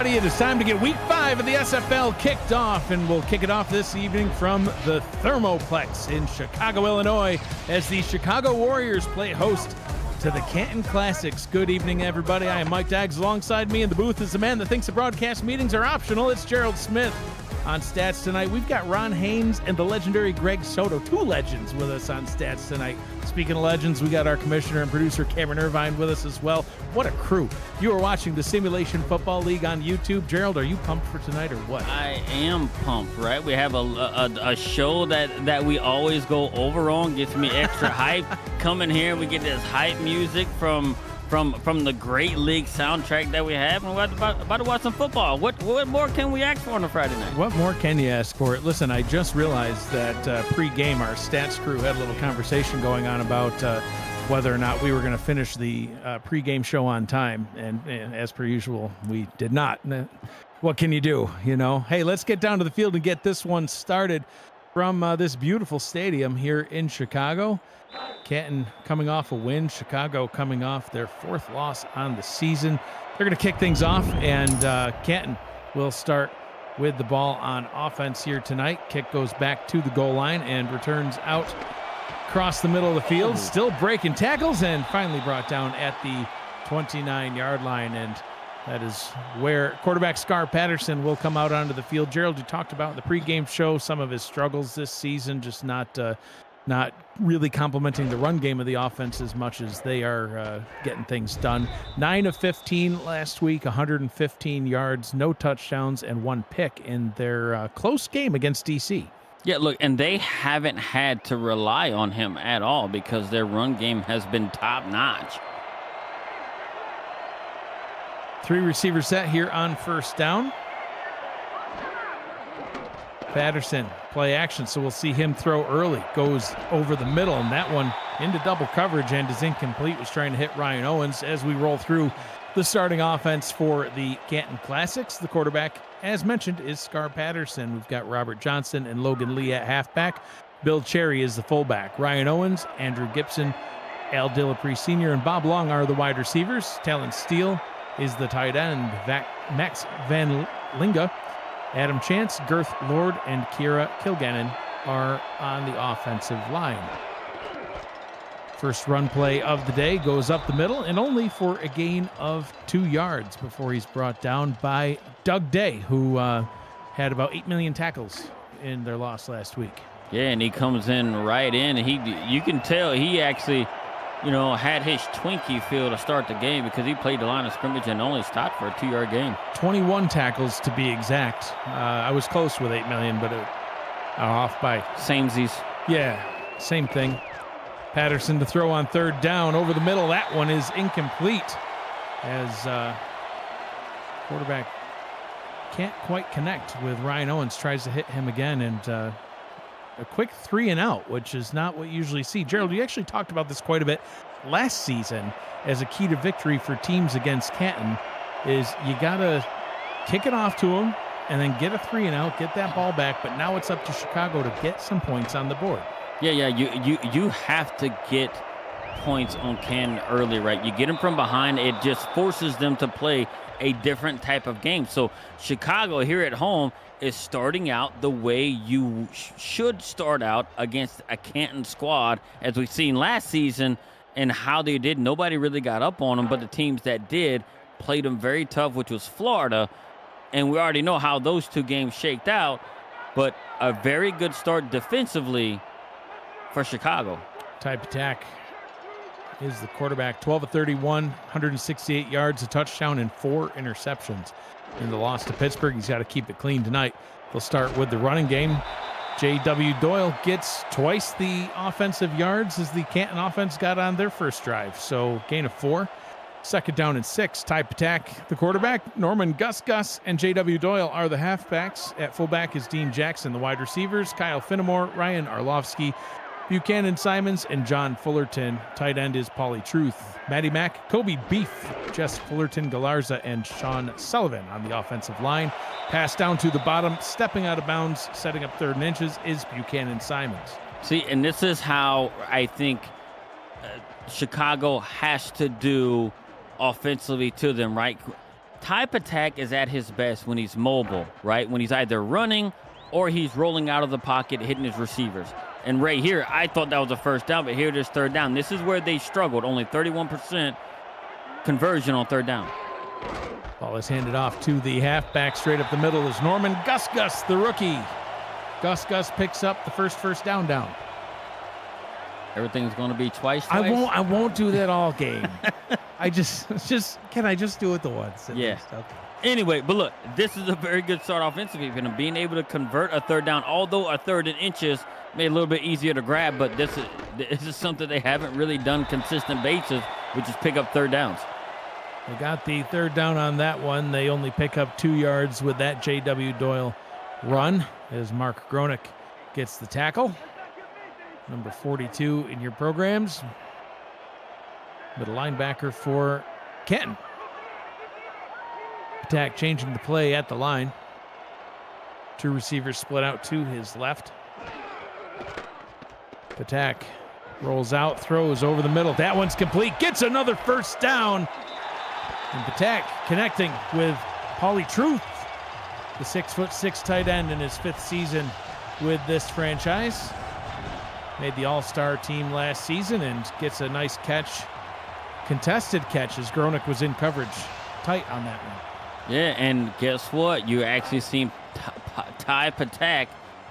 It is time to get week 5 of the SFL kicked off, and we'll kick it off this evening from the Thermoplex in Chicago, Illinois, as the Chicago Warriors play host to the Canton Classics. Good evening, everybody. I am Mike Daggs. Alongside me in the booth is the man that thinks the broadcast meetings are optional. It's Gerald Smith. On stats tonight, we've got Ron Haynes and the legendary Greg Soto, two legends with us on stats tonight. Speaking of legends, we got our commissioner and producer Cameron Irvine with us as well. What a crew. You are watching the Simulation Football League on YouTube. Gerald, are you pumped for tonight or what? I am pumped, right? We have a show that we always go over on, gets me extra hype. Come in here, we get this hype music from the great league soundtrack that we have, and we're about to watch some football. What more can we ask for on a Friday night? What more can you ask for? Listen, I just realized that pre-game our stats crew had a little conversation going on about whether or not we were going to finish the pre-game show on time, and as per usual, we did not. What can you do, you know? Hey, let's get down to the field and get this one started from this beautiful stadium here in Chicago. Canton coming off a win, Chicago coming off their 4th loss on the season. They're going to kick things off, and Canton will start with the ball on offense here tonight. Kick goes back to the goal line and returns out across the middle of the field, still breaking tackles, and finally brought down at the 29-yard line. And that is where quarterback Scar Patterson will come out onto the field. Gerald, you talked about in the pregame show some of his struggles this season, just not really complementing the run game of the offense as much as they are getting things done. 9 of 15 last week, 115 yards, no touchdowns, and 1 pick in their close game against DC. Yeah, look, and they haven't had to rely on him at all because their run game has been top-notch. 3 receiver set here on first down. Patterson, play action, so we'll see him throw early. Goes over the middle, and that one into double coverage and is incomplete. Was trying to hit Ryan Owens. As we roll through the starting offense for the Canton Classics, the quarterback, as mentioned, is Scar Patterson. We've got Robert Johnson and Logan Lee at halfback. Bill Cherry is the fullback. Ryan Owens, Andrew Gibson, Al Dillapre Sr., and Bob Long are the wide receivers. Talon Steele is the tight end. Max Van Linga, Adam Chance, Girth Lord, and Kira Kilgannon are on the offensive line. First run play of the day goes up the middle, and only for a gain of 2 yards before he's brought down by Doug Day, who had about 8 million tackles in their loss last week. Yeah, and he comes in right in, and you can tell he actually, had his Twinkie feel to start the game because he played the line of scrimmage and only stopped for a 2-yard gain. 21 tackles to be exact. I was close with 8 million, but off by samesies. Yeah, same thing. Patterson to throw on third down over the middle. That one is incomplete as quarterback can't quite connect with Ryan Owens. Tries to hit him again, and a quick 3 and out, which is not what you usually see. Gerald, you actually talked about this quite a bit last season as a key to victory for teams against Canton is you got to kick it off to them and then get a 3 and out, get that ball back. But now it's up to Chicago to get some points on the board. Yeah, you have to get points on Canton early, right? You get them from behind, it just forces them to play a different type of game. So Chicago here at home is starting out the way you should start out against a Canton squad, as we've seen last season and how they did. Nobody really got up on them, but the teams that did played them very tough, which was Florida. And we already know how those 2 games shaked out, but a very good start defensively for Chicago. Type attack is the quarterback. 12 of 31, 168 yards, a touchdown, and 4 interceptions. In the loss to Pittsburgh, he's got to keep it clean tonight. They'll start with the running game. J.W. Doyle gets twice the offensive yards as the Canton offense got on their first drive. So gain of 4. Second down and 6. Type attack. The quarterback, Norman Gus, and J.W. Doyle are the halfbacks. At fullback is Dean Jackson. The wide receivers, Kyle Finnemore, Ryan Arlovsky, Buchanan Simons, and John Fullerton. Tight end is Paulie Truth. Matty Mack, Kobe Beef, Jess Fullerton, Galarza, and Sean Sullivan on the offensive line. Pass down to the bottom, stepping out of bounds, setting up 3rd and inches is Buchanan Simons. See, and this is how I think Chicago has to do offensively to them, right? type attack is at his best when he's mobile, right? When he's either running or he's rolling out of the pocket, hitting his receivers. And right here, I thought that was a first down, but here it is third down. This is where they struggled. Only 31% conversion on third down. Ball is handed off to the halfback. Straight up the middle is Norman Gus, the rookie. Gus picks up the first down. Everything's going to be twice. I won't do that all game. Can I just do it the once? Yeah. Okay. Anyway, but look, this is a very good start offensively. Being able to convert a third down, although a third and inches made it a little bit easier to grab, but this is something they haven't really done consistent basis, which is pick up third downs. They got the third down on that one. They only pick up 2 yards with that J.W. Doyle run as Mark Gronick gets the tackle. Number 42 in your programs. Middle linebacker for Canton. Attack changing the play at the line. 2 receivers split out to his left. Attack rolls out, throws over the middle. That one's complete. Gets another first down. And Patak connecting with Paulie Truth, the 6'6" tight end in his 5th season with this franchise. Made the All-Star team last season and gets a nice catch, contested catch as Gronick was in coverage tight on that one. Yeah, and guess what? You actually seen Ty Patak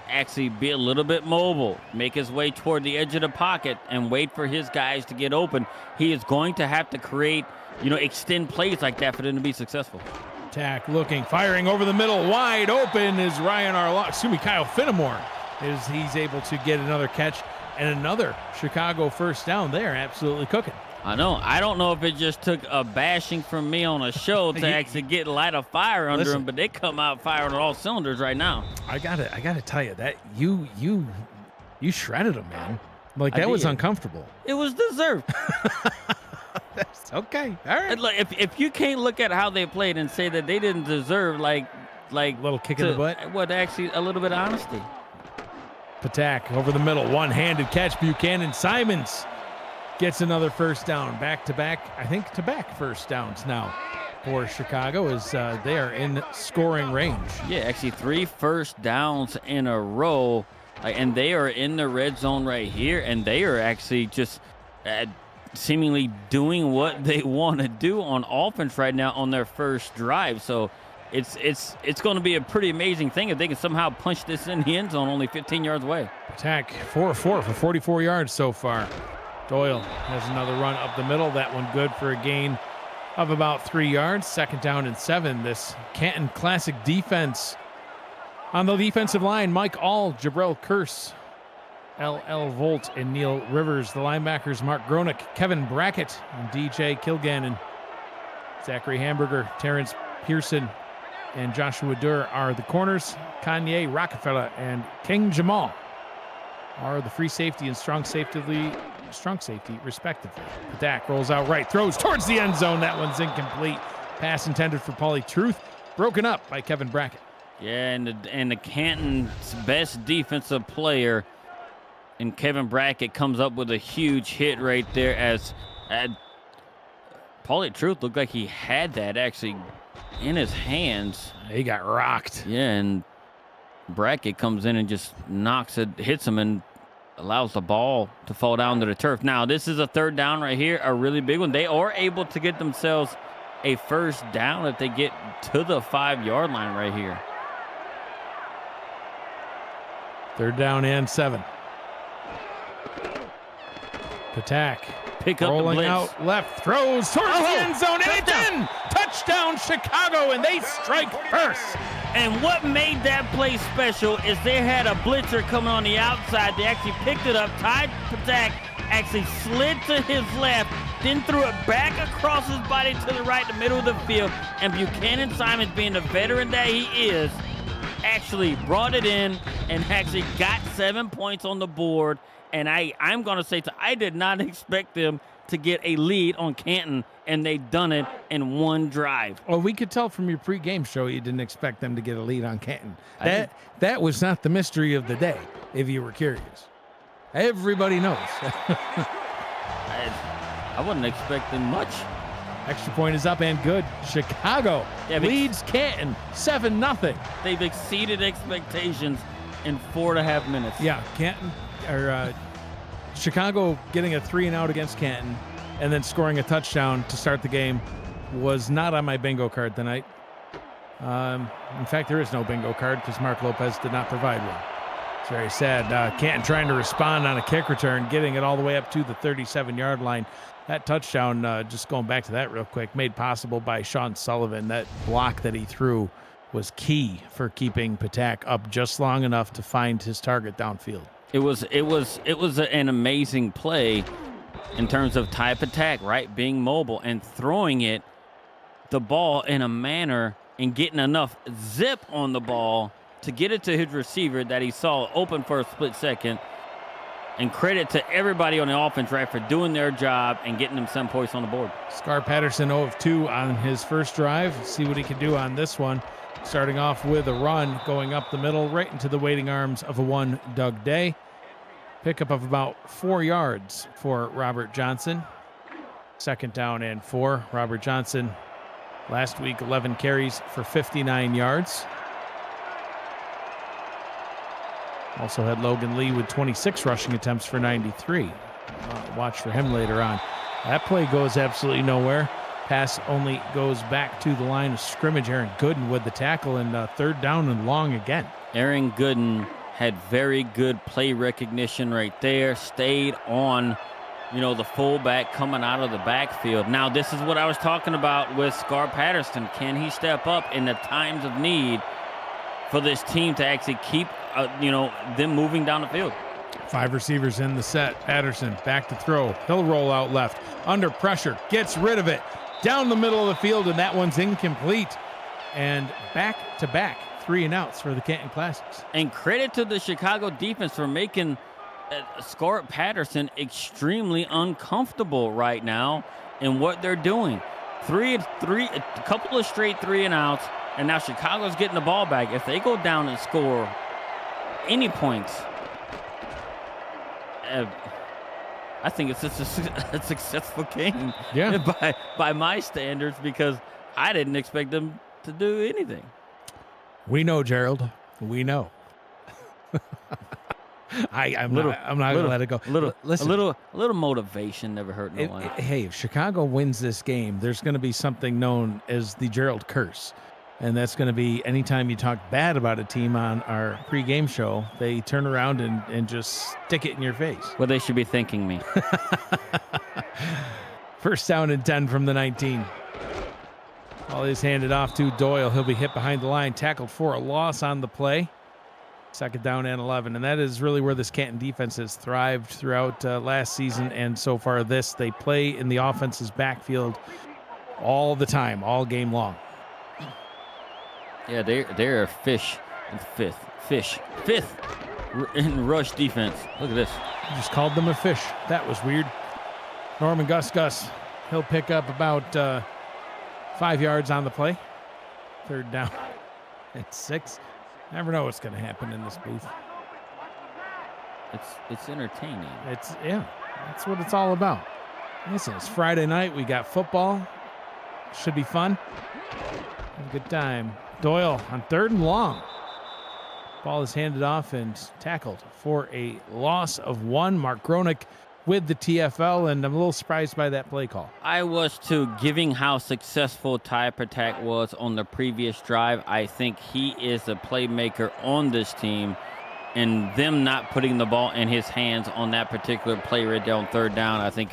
actually be a little bit mobile, make his way toward the edge of the pocket and wait for his guys to get open. He is going to have to create, extend plays like that for them to be successful. Tack looking, firing over the middle, wide open is Kyle Finnemore, as he's able to get another catch and another Chicago first down. They're absolutely cooking. I know. I don't know if it just took a bashing from me on a show to actually get light of fire under them, but they come out firing on all cylinders right now. I gotta tell you that you shredded them, man. Like that was uncomfortable. It was deserved. That's okay. All right. Look, if you can't look at how they played and say that they didn't deserve like a little kick in the butt, what actually a little bit of honesty. Patak over the middle, one-handed catch. Buchanan Simons gets another first down. Back-to-back first downs now for Chicago as they are in scoring range. Yeah, actually 3 first downs in a row, and they are in the red zone right here, and they are actually just seemingly doing what they want to do on offense right now on their first drive. So it's going to be a pretty amazing thing if they can somehow punch this in the end zone only 15 yards away. Attack 4-4 for 44 yards so far. Doyle has another run up the middle. That one good for a gain of about 3 yards. 2nd down and 7. This Canton Classic defense. On the defensive line, Mike All, Jabril Curse, L.L. Volt, and Neil Rivers. The linebackers, Mark Gronick, Kevin Brackett, and DJ Kilgannon. Zachary Hamburger, Terrence Pearson, and Joshua Durr are the corners. Kanye Rockefeller and King Jamal are the free safety and strong safety, respectively. Dak rolls out right, throws towards the end zone. That one's incomplete. Pass intended for Paulie Truth, broken up by Kevin Brackett. Yeah, and the Canton's best defensive player, and Kevin Brackett comes up with a huge hit right there as Paulie Truth looked like he had that actually in his hands. He got rocked. Yeah, and Brackett comes in and just hits him and allows the ball to fall down to the turf. Now, this is a 3rd down right here, a really big one. They are able to get themselves a first down if they get to the 5-yard line right here. 3rd down and 7. Patak pick up rolling the blitz. Out left, throws towards the end zone, and it's in! Touchdown Chicago, and they strike first. And what made that play special is they had a blitzer coming on the outside. They actually picked it up. Ty Patak actually slid to his left, then threw it back across his body to the right, the middle of the field. And Buchanan Simons, being the veteran that he is, actually brought it in and actually got 7 points on the board. And I'm going to say, I did not expect them to get a lead on Canton, and they done it in one drive. Well, we could tell from your pregame show you didn't expect them to get a lead on Canton. That was not the mystery of the day, if you were curious. Everybody knows. I wasn't expecting much. Extra point is up and good. Chicago leads Canton 7-0. They've exceeded expectations in 4.5 minutes. Yeah, Chicago getting a 3-and-out against Canton and then scoring a touchdown to start the game was not on my bingo card tonight. In fact, there is no bingo card because Mark Lopez did not provide one. It's very sad. Canton trying to respond on a kick return, getting it all the way up to the 37-yard line. That touchdown, just going back to that real quick, made possible by Sean Sullivan. That block that he threw was key for keeping Patak up just long enough to find his target downfield. It was an amazing play in terms of type attack, right? Being mobile and throwing the ball in a manner and getting enough zip on the ball to get it to his receiver that he saw open for a split second. And credit to everybody on the offense, right, for doing their job and getting them some points on the board. Scar Patterson 0 of 2 on his first drive. See what he can do on this one. Starting off with a run, going up the middle, right into the waiting arms of a one Doug Day. Pickup of about 4 yards for Robert Johnson. 2nd down and 4. Robert Johnson, last week, 11 carries for 59 yards. Also had Logan Lee with 26 rushing attempts for 93. Watch for him later on. That play goes absolutely nowhere. Pass only goes back to the line of scrimmage. Aaron Gooden with the tackle, and 3rd down and long again. Aaron Gooden had very good play recognition right there. Stayed on, the fullback coming out of the backfield. Now, this is what I was talking about with Scar Patterson. Can he step up in the times of need for this team to actually keep, them moving down the field? 5 receivers in the set. Patterson back to throw. He'll roll out left. Under pressure. Gets rid of it. Down the middle of the field, and that one's incomplete. And back-to-back 3-and-outs for the Canton Classics. And credit to the Chicago defense for making Scar Patterson extremely uncomfortable right now in what they're doing. A couple of straight 3-and-outs, and now Chicago's getting the ball back. If they go down and score any points, I think it's just a successful game. Yeah. by my standards, because I didn't expect them to do anything. We know, Gerald. We know. I'm not going to let it go. Listen, a little motivation never hurt no one. Hey, if Chicago wins this game, there's going to be something known as the Gerald curse. And that's going to be anytime you talk bad about a team on our pregame show, they turn around and just stick it in your face. Well, they should be thanking me. 1st down and 10 from the 19. Ball is handed off to Doyle. He'll be hit behind the line, tackled for a loss on the play. 2nd down and 11. And that is really where this Canton defense has thrived throughout last season and so far this. They play in the offense's backfield all the time, all game long. Yeah, they're a fifth in rush defense. Look at this. You just called them a fish. That was weird. Norman Gus, he'll pick up about 5 yards on the play. 3rd down and 6. Never know what's going to happen in this booth. It's entertaining. That's what it's all about. Listen, it's Friday night. We got football. Should be fun. Have a good time. Doyle on 3rd and long. Ball is handed off and tackled for a loss of 1. Mark Gronick with the TFL, and I'm a little surprised by that play call. I was too, given how successful Ty Patak was on the previous drive. I think he is a playmaker on this team, and them not putting the ball in his hands on that particular play right there on 3rd down, I think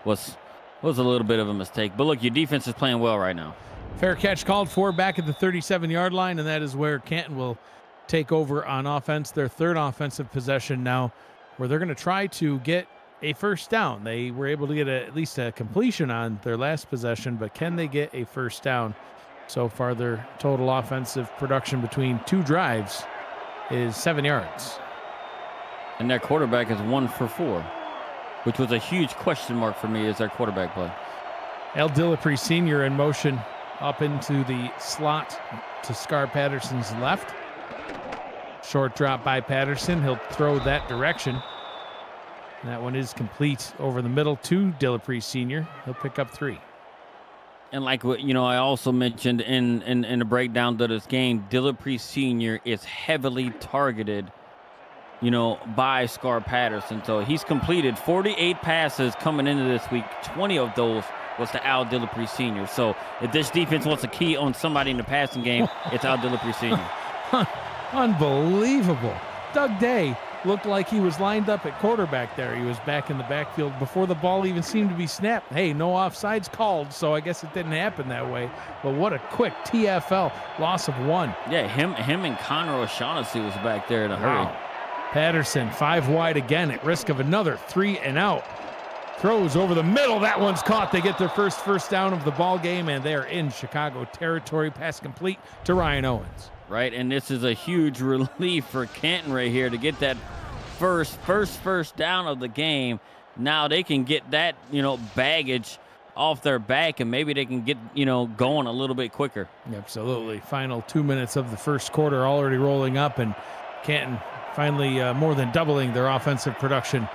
was a little bit of a mistake. But look, your defense is playing well right now. Fair catch called for back at the 37-yard line, and that is where Canton will take over on offense. Their 3rd offensive possession now, where they're going to try to get a 1st down. They were able to get at least a completion on their last possession, but can they get a 1st down? So far, their total offensive production between 2 drives is 7 yards. And their quarterback is 1 for 4, which was a huge question mark for me as their quarterback play. El Dillapre Sr. in motion up into the slot to Scar Patterson's left. Short drop by Patterson. He'll throw that direction. That one is complete over the middle to Dillapre Sr. He'll pick up 3. And like what I also mentioned in the breakdown to this game, Dillipree Sr. is heavily targeted, by Scar Patterson. So he's completed 48 passes coming into this week. 20 of those was to Al Dillipree Sr. So if this defense wants a key on somebody in the passing game, it's Al Dillipree Sr. Unbelievable. Doug Day looked like he was lined up at quarterback there. He was back in the backfield before the ball even seemed to be snapped. Hey, no offsides called, so I guess it didn't happen that way. But what a quick TFL loss of 1. Yeah, him and Connor O'Shaughnessy was back there in a hurry. Patterson 5 wide again at risk of another 3 and out. Throws over the middle. That one's caught. They get their first down of the ball game, and they're in Chicago territory. Pass complete to Ryan Owens. Right, and this is a huge relief for Canton right here to get that first down of the game. Now they can get that, baggage off their back, and maybe they can get, going a little bit quicker. Absolutely. Final 2 minutes of the first quarter already rolling up, and Canton finally more than doubling their offensive production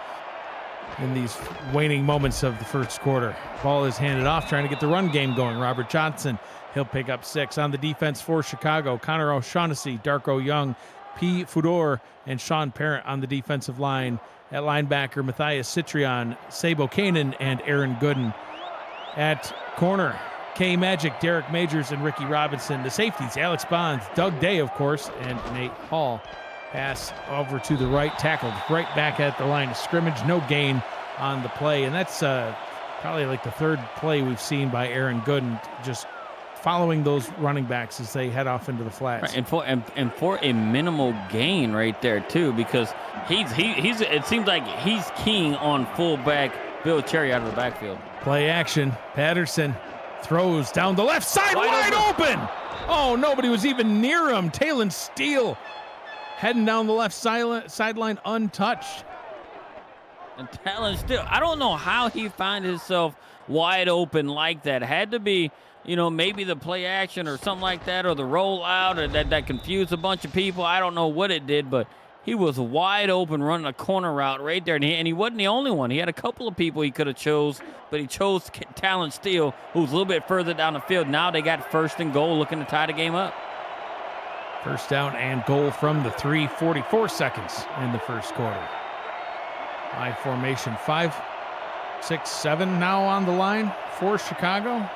in these waning moments of the first quarter. Ball is handed off, trying to get the run game going. Robert Johnson, he'll pick up 6. On the defense for Chicago, Connor O'Shaughnessy, Darko Young, P. Fudor, and Sean Parent on the defensive line. At linebacker, Matthias Citrion, Sabo Kanan, and Aaron Gooden. At corner, K. Magic, Derek Majors, and Ricky Robinson. The safeties, Alex Bonds, Doug Day, of course, and Nate Hall. Pass over to the right, tackled right back at the line of scrimmage. No gain on the play, and that's probably like the third play we've seen by Aaron Gooden, just following those running backs as they head off into the flats. Right, and for a minimal gain right there too, because he's it seems like he's keying on fullback Bill Cherry out of the backfield. Play action. Patterson throws down the left side, wide open. Oh, nobody was even near him. Talon Steele heading down the left sideline untouched. And Talon Steele, I don't know how he found himself wide open like that. Had to be, maybe the play action or something like that, or the rollout, or that confused a bunch of people. I don't know what it did, but he was wide open running a corner route right there. And he wasn't the only one. He had a couple of people he could have chose, but he chose Talon Steele, who's a little bit further down the field. Now they got 1st and goal, looking to tie the game up. 1st down and goal from the 3:44 seconds in the first quarter. High formation, 5, 6, 7 now on the line for Chicago.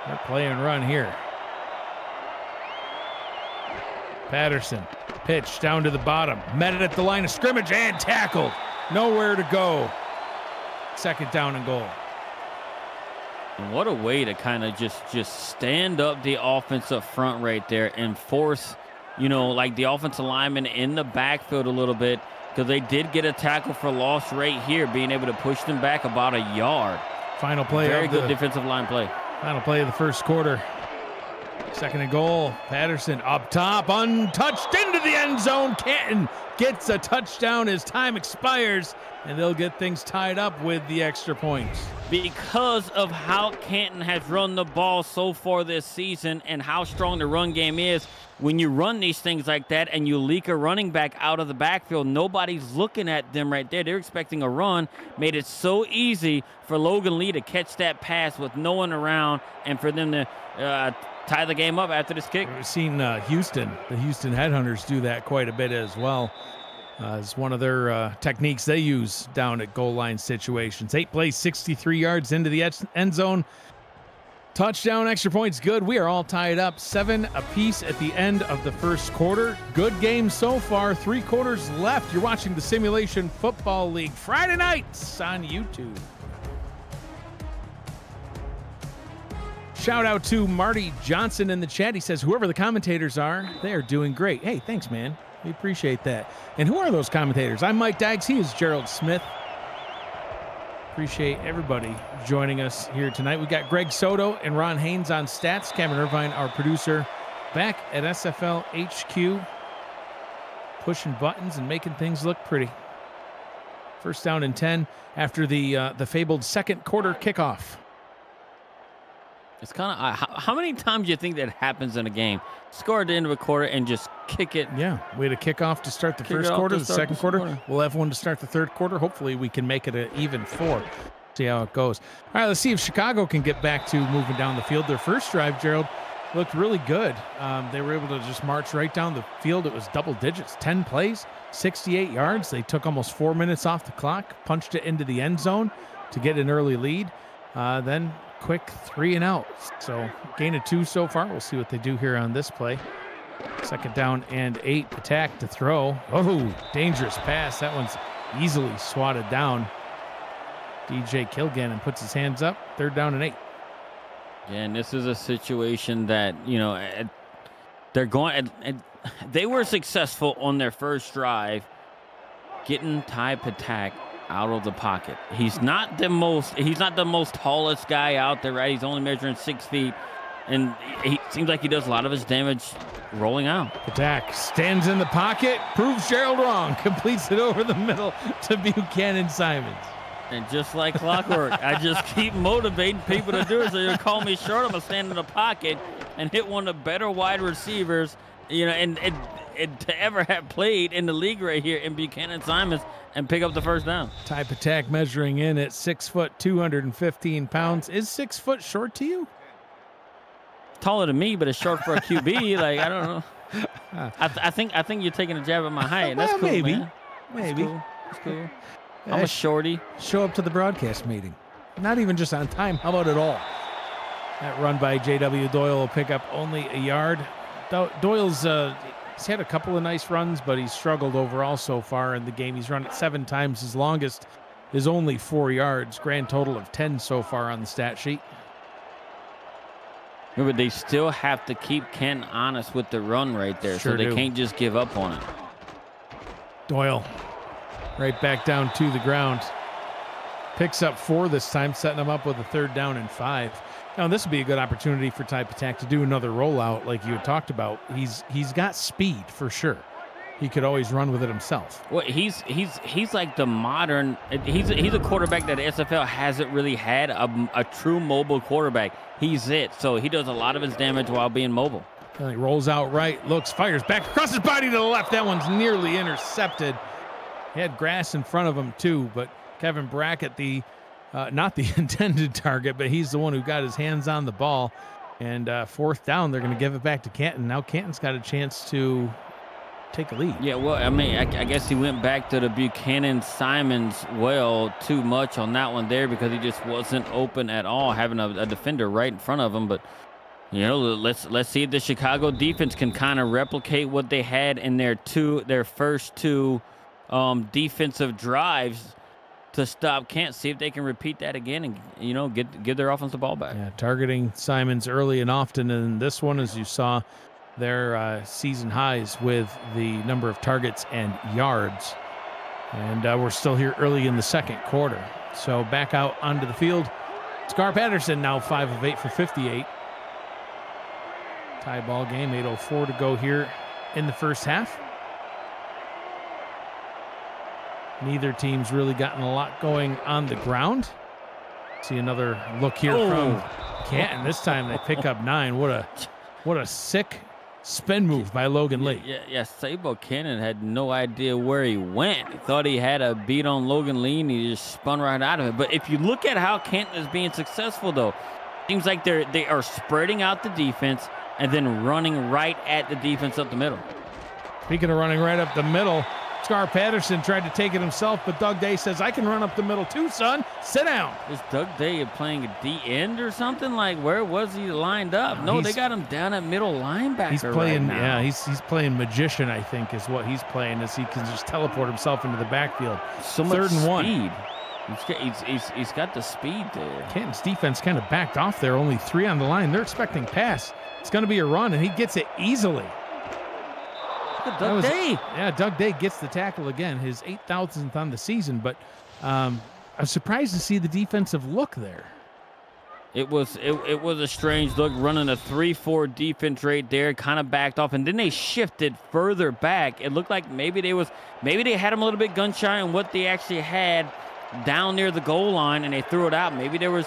They're play and run here. Patterson, pitch down to the bottom, met it at the line of scrimmage and tackled. Nowhere to go. 2nd down and goal. And what a way to kind of just stand up the offense up front right there and force, like the offensive lineman in the backfield a little bit, because they did get a tackle for loss right here, being able to push them back about a yard. Final play. Very good defensive line play. Final play of the first quarter. 2nd and goal. Patterson up top, untouched into the end zone. Canton gets a touchdown as time expires, and they'll get things tied up with the extra points. Because of how Canton has run the ball so far this season and how strong the run game is, when you run these things like that and you leak a running back out of the backfield, nobody's looking at them right there. They're expecting a run. Made it so easy for Logan Lee to catch that pass with no one around and for them to tie the game up after this kick. We've seen the Houston Headhunters do that quite a bit as well. It's one of their techniques they use down at goal line situations. 8 plays, 63 yards into the end zone. Touchdown, extra points, good. We are all tied up, 7 apiece at the end of the first quarter. Good game so far, 3 quarters left. You're watching the Simulation Football League Friday nights on YouTube. Shout out to Marty Johnson in the chat. He says, whoever the commentators are, they are doing great. Hey, thanks, man. We appreciate that. And who are those commentators? I'm Mike Dykes. He is Gerald Smith. Appreciate everybody joining us here tonight. We got Greg Soto and Ron Haynes on stats. Cameron Irvine, our producer, back at SFL HQ, pushing buttons and making things look pretty. 1st down and 10 after the fabled 2nd quarter kickoff. It's kind of how many times do you think that happens in a game? Score at the end of a quarter and just kick it. Yeah, we had a kickoff to start the first quarter, the 2nd quarter. We'll have one to start the 3rd quarter. Hopefully we can make it an even 4. See how it goes. All right, let's see if Chicago can get back to moving down the field. Their first drive, Gerald, looked really good. They were able to just march right down the field. It was double digits, 10 plays, 68 yards. They took almost 4 minutes off the clock, punched it into the end zone to get an early lead. Then quick 3 and out. So gain of 2 so far. We'll see what they do here on this play. 2nd down and 8. Attack to throw. Oh, dangerous pass. That one's easily swatted down. DJ Kilgannon puts his hands up. 3rd down and 8. Yeah, and this is a situation that, you know, they're going. They were successful on their first drive, getting Ty Patak out of the pocket. He's not the most tallest guy out there, right? He's only measuring 6 feet, and he seems like he does a lot of his damage rolling out. Patak stands in the pocket, proves Gerald wrong, completes it over the middle to Buchanan Simons. And just like clockwork, I just keep motivating people to do it. So you call me short, I'm gonna stand in the pocket and hit one of the better wide receivers, you know, and to ever have played in the league right here in Buchanan Simons and pick up the 1st down. Ty Patak measuring in at 6 foot, 215 pounds. Is 6 foot short to you? Taller than me, but it's short for a QB. Like, I don't know. I think you're taking a jab at my height. That's well, cool, maybe. man. Maybe. That's cool. I'm a shorty. Show up to the broadcast meeting. Not even just on time. How about it all? That run by J.W. Doyle will pick up only a yard. Doyle's he's had a couple of nice runs, but he's struggled overall so far in the game. He's run it 7 times. His longest is only 4 yards. Grand total of 10 so far on the stat sheet. But they still have to keep Canton honest with the run right there, Sure so they do. can't just give up on it. Doyle right back down to the ground. Picks up 4 this time, setting him up with a 3rd down and 5. Now, this would be a good opportunity for Ty Patak to do another rollout like you had talked about. He's got speed for sure. He could always run with it himself. Well, he's like the modern. He's a quarterback that the SFL hasn't really had a true mobile quarterback. He's it. So he does a lot of his damage while being mobile. And he rolls out right, looks, fires back across his body to the left. That one's nearly intercepted. He had grass in front of him too, but Kevin Brackett, not the intended target, but he's the one who got his hands on the ball. And 4th down, they're going to give it back to Canton. Now Canton's got a chance to take a lead. Yeah, well, I mean, I guess he went back to the Buchanan Simons well too much on that one there because he just wasn't open at all, having a defender right in front of him. But, you know, let's see if the Chicago defense can kind of replicate what they had in their first 2 defensive drives to stop Canton. See if they can repeat that again and, you know, give their offense the ball back. Yeah, targeting Simons early and often. And this one, as you saw, their season highs with the number of targets and yards. And we're still here early in the 2nd quarter. So back out onto the field. Scar Patterson now 5 of 8 for 58. Tie ball game, 8:04 to go here in the first half. Neither team's really gotten a lot going on the ground. See another look here from Canton. This time they pick up 9. What a sick spin move by Logan Lee. Yeah. Sabo Cannon had no idea where he went. He thought he had a beat on Logan Lee, and he just spun right out of it. But if you look at how Canton is being successful, though, seems like they are spreading out the defense and then running right at the defense up the middle. Speaking of running right up the middle, Scar Patterson tried to take it himself, but Doug Day says, I can run up the middle too, son. Sit down. Is Doug Day playing a D end or something? Like, where was he lined up? No, they got him down at middle linebacker. He's playing, right now. he's playing magician, I think, is what he's playing, as he can just teleport himself into the backfield. So much 3rd and speed. 1. He's got the speed there. Canton's defense kind of backed off there, only 3 on the line. They're expecting pass. It's going to be a run, and he gets it easily. Doug Day. Yeah, Doug Day gets the tackle again, his 8,000th on the season, but I'm surprised to see the defensive look there. It was a strange look, running a 3-4 defense right there, kind of backed off, and then they shifted further back. It looked like maybe they had him a little bit gun shy on what they actually had down near the goal line, and they threw it out. Maybe there was,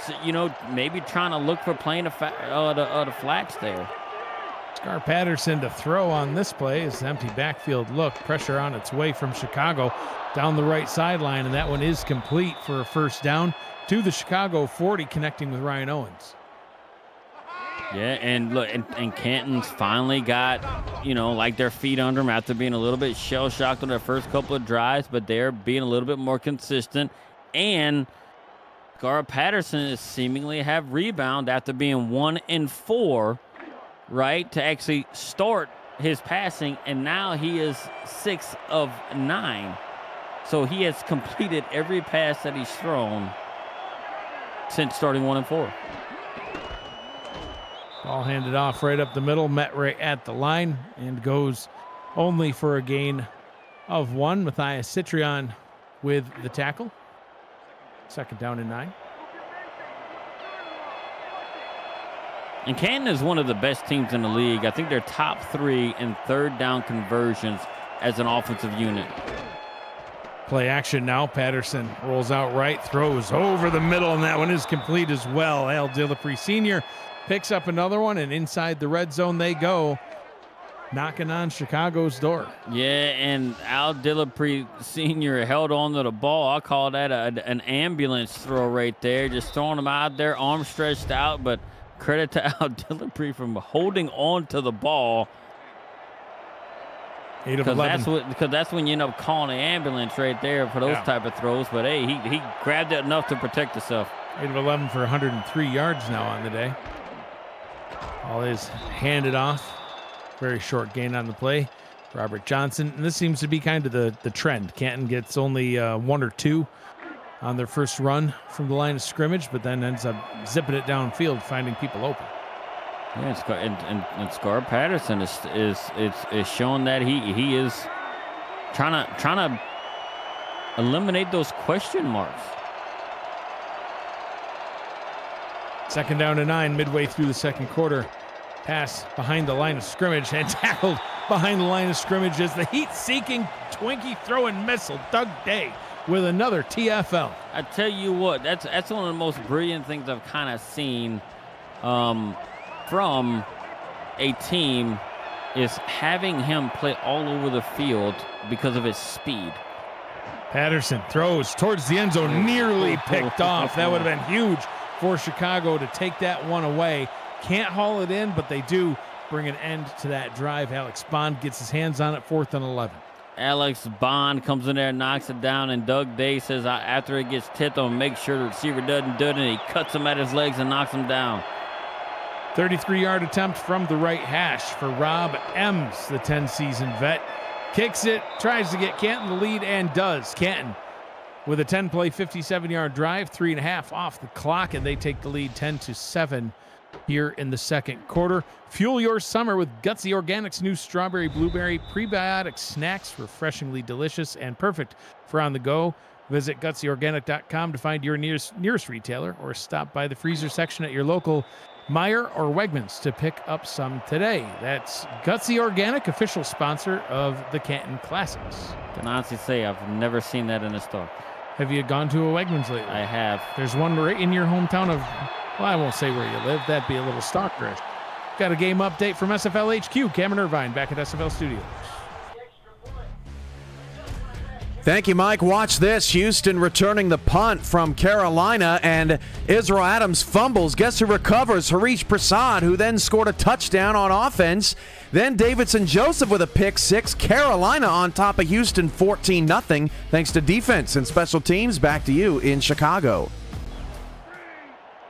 maybe trying to look for playing the flats there. Scar Patterson to throw on this play is empty backfield look. Pressure on its way from Chicago down the right sideline, and that one is complete for a first down to the Chicago 40, connecting with Ryan Owens. Yeah, and look, and Canton's finally got, like their feet under them after being a little bit shell-shocked on their first couple of drives, but they're being a little bit more consistent. And Scar Patterson is seemingly have rebound after being 1-4, right, to actually start his passing, and now he is 6 of 9. So he has completed every pass that he's thrown since starting 1-4. Ball handed off right up the middle, met right at the line, and goes only for a gain of 1. Matthias Citrion with the tackle. Second down and 9. And Canton is one of the best teams in the league. I think they're top 3 in third down conversions as an offensive unit. Play action now. Patterson rolls out right, throws over the middle, and that one is complete as well. Al Dillapre Sr. picks up another one, and inside the red zone they go, knocking on Chicago's door. Yeah, and Al Dillapre Sr. held on to the ball. I call that an ambulance throw right there, just throwing him out there, arms stretched out, but credit to Al Dillapre from holding on to the ball. 8 of 11. Because that's when you end up calling an ambulance right there for those type of throws. But, hey, he grabbed it enough to protect himself. 8 of 11 for 103 yards now on the day. Ball is handed off. Very short gain on the play. Robert Johnson. And this seems to be kind of the trend. Canton gets only 1 or 2 on their first run from the line of scrimmage, but then ends up zipping it downfield, finding people open. Yeah, and Scar Patterson is showing that he is trying to eliminate those question marks. Second down and 9, midway through the second quarter. Pass behind the line of scrimmage and tackled behind the line of scrimmage as the heat-seeking Twinkie throwing missile, Doug Day, with another TFL. I tell you what, that's one of the most brilliant things I've kind of seen from a team is having him play all over the field because of his speed. Patterson throws towards the end zone, nearly picked off. That would have been huge for Chicago to take that one away. Can't haul it in, but they do bring an end to that drive. Alex Bond gets his hands on it, 4th and 11. Alex Bond comes in there, knocks it down, and Doug Day says after it gets tipped on, make sure the receiver doesn't do it, and he cuts him at his legs and knocks him down. 33-yard attempt from the right hash for Rob Ems, the 10-season vet. Kicks it, tries to get Canton the lead, and does. Canton with a 10-play, 57-yard drive, 3.5 off the clock, and they take the lead 10-7 here in the second quarter. Fuel your summer with Gutsy Organics' new strawberry blueberry prebiotic snacks, refreshingly delicious and perfect for on the go. Visit GutsyOrganic.com to find your nearest retailer, or stop by the freezer section at your local Meijer or Wegmans to pick up some today. That's Gutsy Organic, official sponsor of the Canton Classics. Can honestly say I've never seen that in a store. Have you gone to a Wegmans lately? I have. There's one right in your hometown of, well, I won't say where you live. That'd be a little stalkerish. Got a game update from SFL HQ. Cameron Irvine back at SFL Studios. Thank you, Mike. Watch this. Houston returning the punt from Carolina, and Israel Adams fumbles. Guess who recovers? Harish Prasad, who then scored a touchdown on offense. Then Davidson Joseph with a pick six. Carolina on top of Houston 14-0. Thanks to defense and special teams. Back to you in Chicago.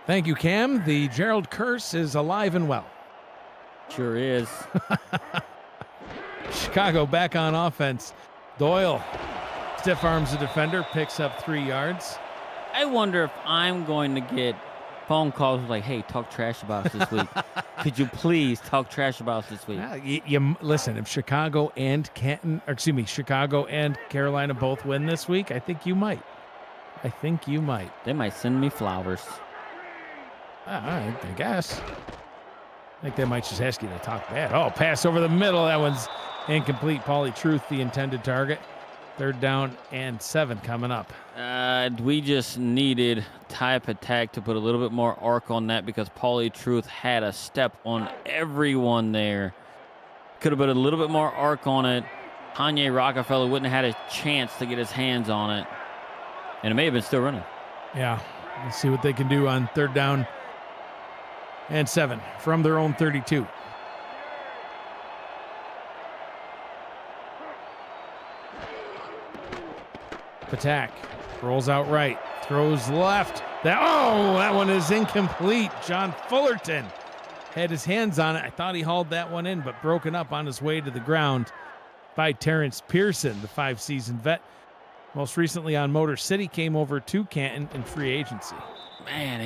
Thank you, Cam. The Gerald curse is alive and well. Sure is. Chicago back on offense. Doyle stiff arms the defender, picks up 3 yards. I wonder if I'm going to get phone calls like, hey, talk trash about us this week. Could you please talk trash about us this week? Listen, if Chicago and Chicago and Carolina both win this week, I think you might. They might send me flowers. I guess. I think they might just ask you to talk bad. Oh, pass over the middle. That one's incomplete. Paulie Truth, the intended target. 3rd down and 7 coming up. We just needed type attack to put a little bit more arc on that because Paulie Truth had a step on everyone there. Could have put a little bit more arc on it. Kanye Rockefeller wouldn't have had a chance to get his hands on it. And it may have been still running. Yeah. Let's see what they can do on 3rd down and 7 from their own 32. Patak rolls out right, throws left. That one is incomplete. John Fullerton had his hands on it. I thought he hauled that one in, but broken up on his way to the ground by Terrence Pearson, the 5-season vet. Most recently on Motor City, came over to Canton in free agency. Man,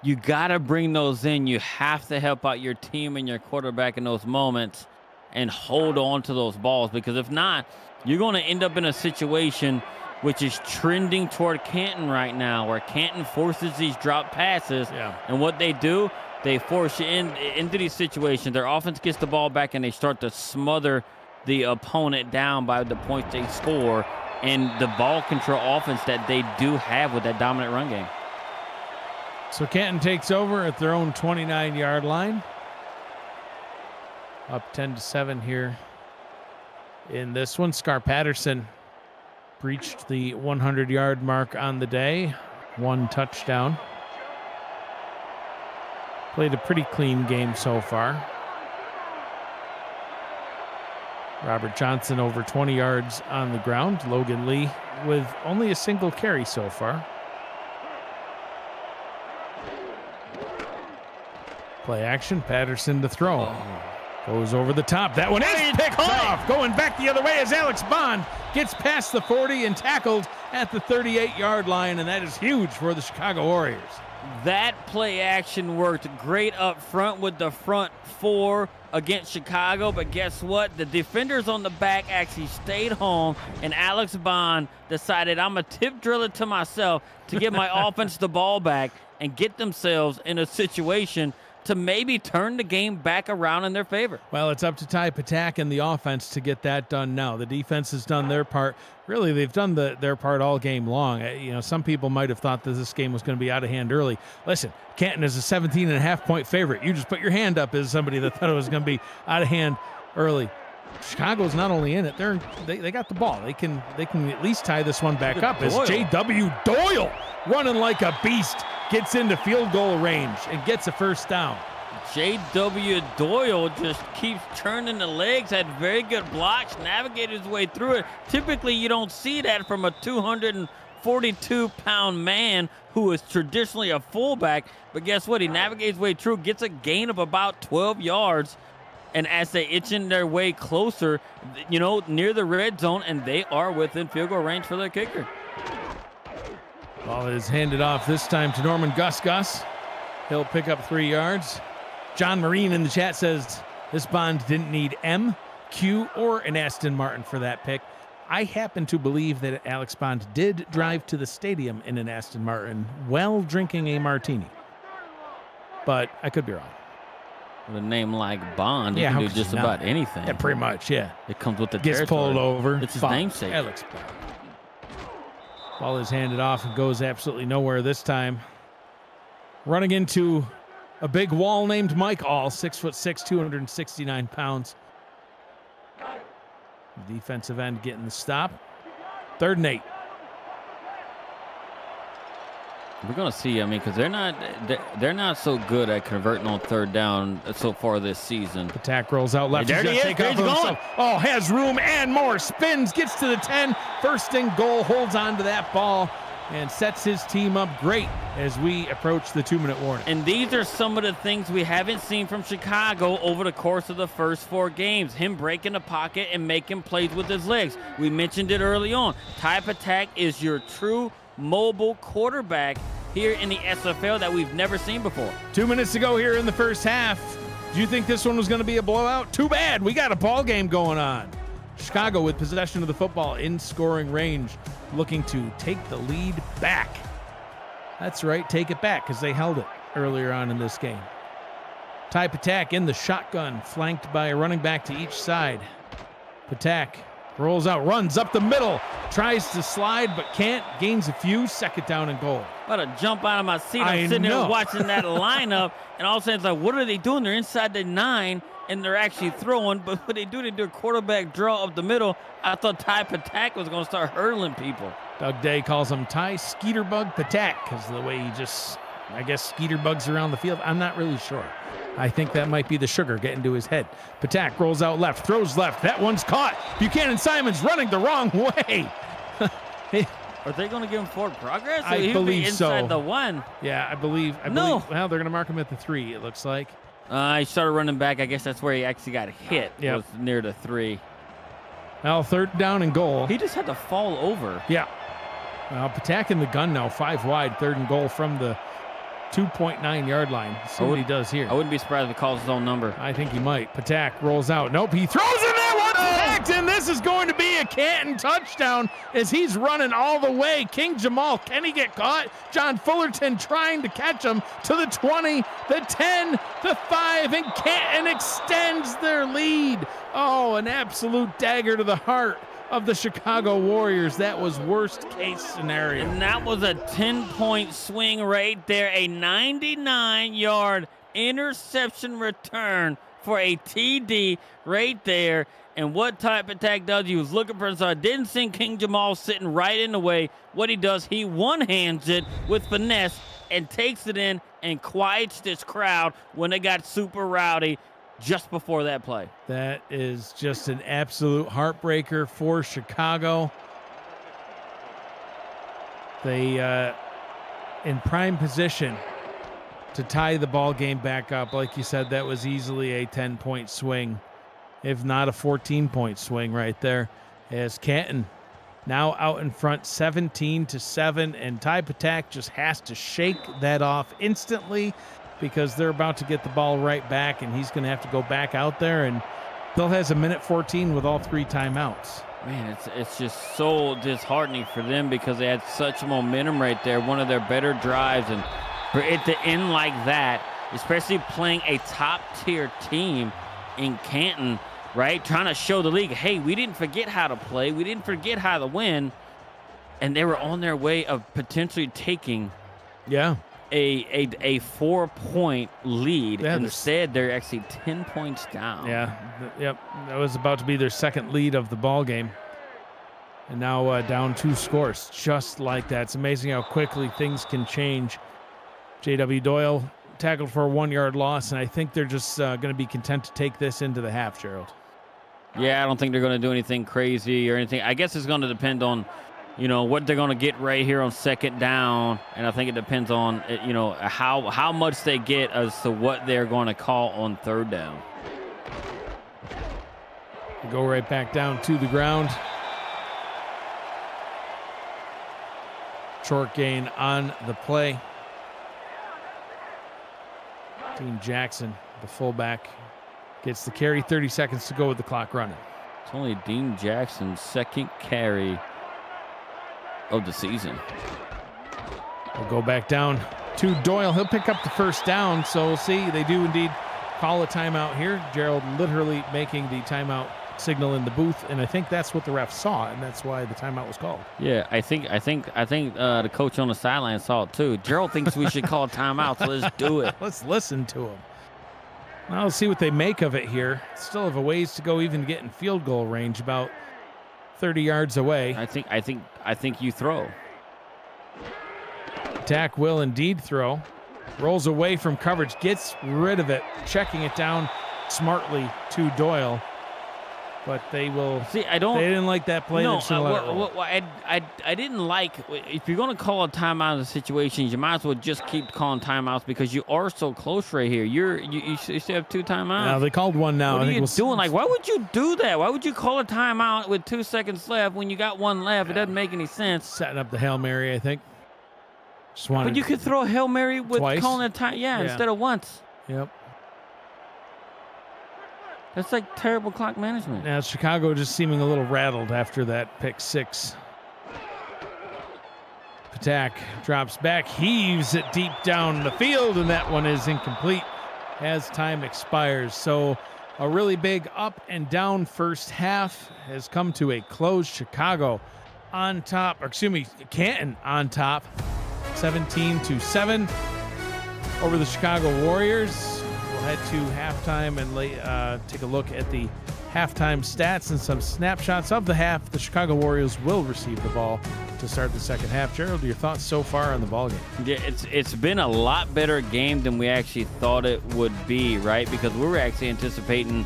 you got to bring those in. You have to help out your team and your quarterback in those moments and hold on to those balls, because if not, you're going to end up in a situation which is trending toward Canton right now, where Canton forces these drop passes. Yeah. And what they do, they force you into these situations. Their offense gets the ball back, and they start to smother the opponent down by the points they score and the ball control offense that they do have with that dominant run game. So Canton takes over at their own 29-yard line. Up 10-7 here in this one. Scar Patterson breached the 100-yard mark on the day. 1 touchdown. Played a pretty clean game so far. Robert Johnson over 20 yards on the ground. Logan Lee with only a single carry so far. Play action. Patterson to throw. Goes over the top. That one is picked off. Going back the other way as Alex Bond gets past the 40 and tackled at the 38-yard line, and that is huge for the Chicago Warriors. That play action worked great up front with the front 4 against Chicago, but guess what? The defenders on the back actually stayed home, and Alex Bond decided, I'm going to tip drill it to myself to give my offense the ball back and get themselves in a situation to maybe turn the game back around in their favor. Well, it's up to Ty Patak and the offense to get that done now. The defense has done their part. Really, they've done their part all game long. Some people might have thought that this game was going to be out of hand early. Listen, Canton is a 17.5-point favorite. You just put your hand up as somebody that thought it was going to be out of hand early. Chicago's not only in it, they got the ball. They can at least tie this one back up as J.W. Doyle, running like a beast, gets into field goal range and gets a first down. J.W. Doyle just keeps turning the legs, had very good blocks, navigated his way through it. Typically, you don't see that from a 242-pound man who is traditionally a fullback, but guess what? He navigates his way through, gets a gain of about 12 yards, and as they itching their way closer, near the red zone, and they are within field goal range for their kicker. Ball is handed off this time to Norman Gus. He'll pick up 3 yards. John Marine in the chat says this Bond didn't need M, Q, or an Aston Martin for that pick. I happen to believe that Alex Bond did drive to the stadium in an Aston Martin while drinking a martini. But I could be wrong. With a name like Bond, you can do just about anything. Yeah, pretty much, yeah. It comes with the Gets territory. pulled over. It's his namesake. Alex Bond. Ball is handed off and goes absolutely nowhere this time. Running into a big wall named Mike All, 6'6", 269 pounds. Defensive end getting the stop. 3rd and 8. We're going to see, because they're not so good at converting on 3rd down so far this season. Attack rolls out left. There he is. Take off himself. Oh, has room and more. Spins, gets to the 10. 1st and goal, holds on to that ball and sets his team up great as we approach the 2-minute warning. And these are some of the things we haven't seen from Chicago over the course of the first 4 games. Him breaking the pocket and making plays with his legs. We mentioned it early on. Type attack is your true mobile quarterback here in the SFL that we've never seen before. 2 minutes to go here in the first half. Do you think this one was going to be a blowout? Too bad. We got a ball game going on. Chicago with possession of the football in scoring range, looking to take the lead back. That's right, take it back, because they held it earlier on in this game. Ty Patak in the shotgun, flanked by a running back to each side. Patak Rolls out, runs up the middle, tries to slide, but can't. Gains a few. Second down and goal. About to jump out of my seat. I I'm sitting know. there watching that lineup, and all of a sudden it's like, what are they doing? They're inside the 9, and they're actually throwing. But what they do a quarterback draw up the middle. I thought Ty Patak was going to start hurdling people. Doug Day calls him Ty Skeeterbug Patak because of the way he just, I guess, skeeter bugs around the field. I'm not really sure. I think that might be the sugar getting to his head. Patak rolls out left, throws left. That one's caught. Buchanan Simon's running the wrong way. Are they going to give him forward progress? I He'll believe be inside so. the 1. Yeah, I believe. No. Well, they're going to mark him at the 3, it looks like. He started running back. I guess that's where he actually got hit. Yep. Was near the 3. Well, third down and goal. He just had to fall over. Yeah. Well, Patak in the gun now, 5 wide, third and goal from the 2.9 yard line. See what he does here. I wouldn't be surprised if he calls his own number. I think he might. Patak rolls out. Nope, he throws in that one. Packed, and this is going to be a Canton touchdown as he's running all the way. King Jamal, can he get caught? John Fullerton trying to catch him to the 20, the 10, the 5, and Canton extends their lead. Oh, an absolute dagger to the heart of the Chicago Warriors. That was worst case scenario. And that was a 10-point swing right there. A 99-yard interception return for a TD right there. And what Type Attack does, he was looking for, so I didn't see King Jamal sitting right in the way. What he does, he one-hands it with finesse and takes it in and quiets this crowd when they got super rowdy just before that play. That is just an absolute heartbreaker for Chicago. They in prime position to tie the ball game back up. Like you said, that was easily a 10-point swing, if not a 14-point swing right there, as Canton now out in front 17-7, and Ty Patak just has to shake that off instantly because they're about to get the ball right back, and he's going to have to go back out there, and Bill has a minute 14 with all 3 timeouts. Man, it's just so disheartening for them because they had such momentum right there, one of their better drives, and for it to end like that, especially playing a top-tier team in Canton, right? Trying to show the league, hey, we didn't forget how to play, we didn't forget how to win, and they were on their way of potentially taking a 4-point lead. Yeah, instead, they're actually 10 points down. Yeah, yep. That was about to be their second lead of the ball game. And now down 2 scores, just like that. It's amazing how quickly things can change. J.W. Doyle tackled for a 1-yard loss, and I think they're just going to be content to take this into the half, Gerald. Yeah, I don't think they're going to do anything crazy or anything. I guess it's going to depend on, what they're going to get right here on second down, and I think it depends on, how much they get as to what they're going to call on third down. We go right back down to the ground. Short gain on the play. Dean Jackson, the fullback, gets the carry. 30 seconds to go with the clock running. It's only Dean Jackson's second carry of the season. We'll go back down to Doyle. He'll pick up the first down. So we'll see. They do indeed call a timeout here. Gerald literally making the timeout signal in the booth, and I think that's what the ref saw, and that's why the timeout was called. Yeah, I think the coach on the sideline saw it too. Gerald thinks we should call a timeout, so let's do it. Let's listen to him. Well, let's see what they make of it here. Still have a ways to go, even to get in field goal range, about 30 yards away. I think you throw. Attack will indeed throw. Rolls away from coverage, gets rid of it, checking it down smartly to Doyle. But they will. See, they didn't like that play. No, I didn't like. If you're going to call a timeout in the situation, you might as well just keep calling timeouts because you are so close right here. You still have 2 timeouts. No, they called one now. What are you doing? Like, why would you do that? Why would you call a timeout with 2 seconds left when you got 1 left? It doesn't make any sense. Setting up the Hail Mary, I think. But you could throw a Hail Mary with twice. calling a time. Yeah, instead of once. Yep. That's like terrible clock management. Now Chicago just seeming a little rattled after that pick 6. Patak drops back, heaves it deep down the field, and that one is incomplete as time expires. So A really big up and down first half has come to a close. Chicago on top, or excuse me, Canton on top, 17-7 over the Chicago Warriors. We'll head to halftime and take a look at the halftime stats and some snapshots of the half. The Chicago Warriors will receive the ball to start the second half. Gerald, your thoughts so far on the ball game? Yeah, it's been a lot better game than we actually thought it would be, right? Because we were actually anticipating,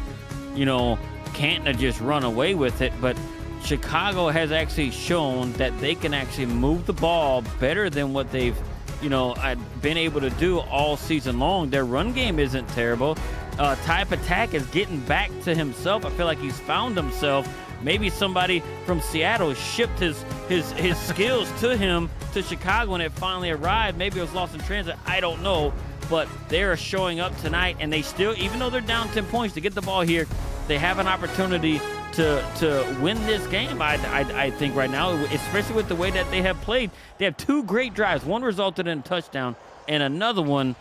Canton to just run away with it, but Chicago has actually shown that they can actually move the ball better than what they've, been able to do all season long. Their run game isn't terrible. Type attack is getting back to himself. I feel like he's found himself. Maybe somebody from Seattle shipped his skills to him to Chicago and it finally arrived. Maybe it was lost in transit. I don't know. But they are showing up tonight, and they still, even though they're down 10 points to get the ball here, they have an opportunity to win this game, I think, right now, especially with the way that they have played. They have 2 great drives. One resulted in a touchdown, and another one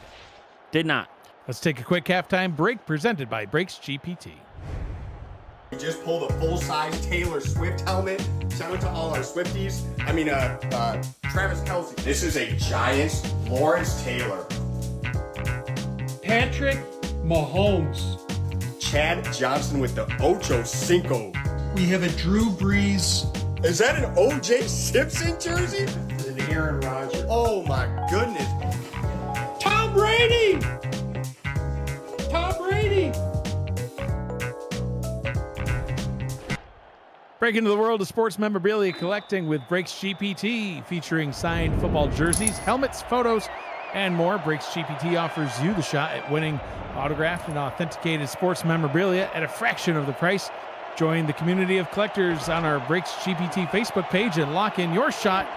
did not. Let's take a quick halftime break presented by Brakes GPT. We just pulled a full-size Taylor Swift helmet. Shout out to all our Swifties. Travis Kelce. This is a Giants Lawrence Taylor. Patrick Mahomes. Chad Johnson with the Ocho Cinco. We have a Drew Brees. Is that an O.J. Simpson jersey? An Aaron Rodgers. Oh my goodness. Tom Brady! Tom Brady! Break into the world of sports memorabilia collecting with Brakes GPT, featuring signed football jerseys, helmets, photos, and more. Brakes GPT offers you the shot at winning autographed and authenticated sports memorabilia at a fraction of the price. Join the community of collectors on our Brakes GPT Facebook page and lock in your shot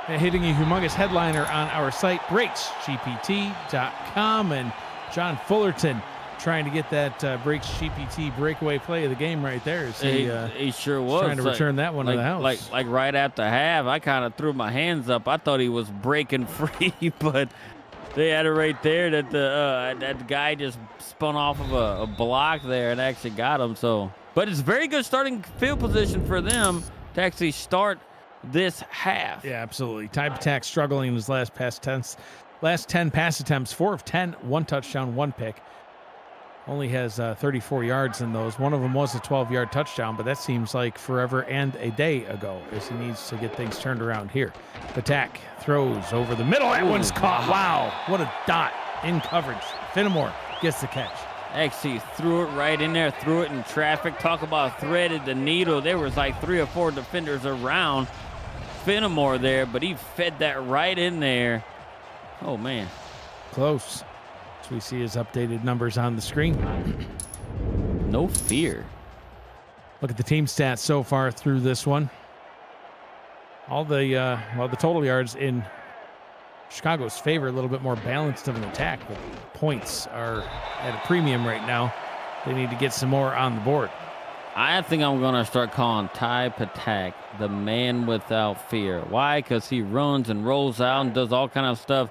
at hitting a humongous headliner on our site, brakesgpt.com. And John Fullerton trying to get that Brakes GPT breakaway play of the game right there. He sure was trying to return that one to the house. Like right after half, I kind of threw my hands up. I thought he was breaking free, but they had it right there that that guy just spun off of a block there and actually got him. So, but it's very good starting field position for them to actually start this half. Yeah, absolutely. Type attack struggling in his last 10 pass attempts, 4 of 10, 1 touchdown, 1 pick. Only has 34 yards in those. One of them was a 12-yard touchdown, but that seems like forever and a day ago, as he needs to get things turned around here. Attack throws over the middle. That one's caught. Wow, what a dot in coverage. Finnemore gets the catch. Actually threw it right in there, threw it in traffic. Talk about threaded the needle. There was like 3 or 4 defenders around Finnemore there, but he fed that right in there. Oh, man. Close. As we see his updated numbers on the screen. No fear. Look at the team stats so far through this one. All the total yards in Chicago's favor, a little bit more balanced of an attack, but points are at a premium right now. They need to get some more on the board. I think I'm going to start calling Ty Patak the man without fear. Why? Because he runs and rolls out and does all kind of stuff.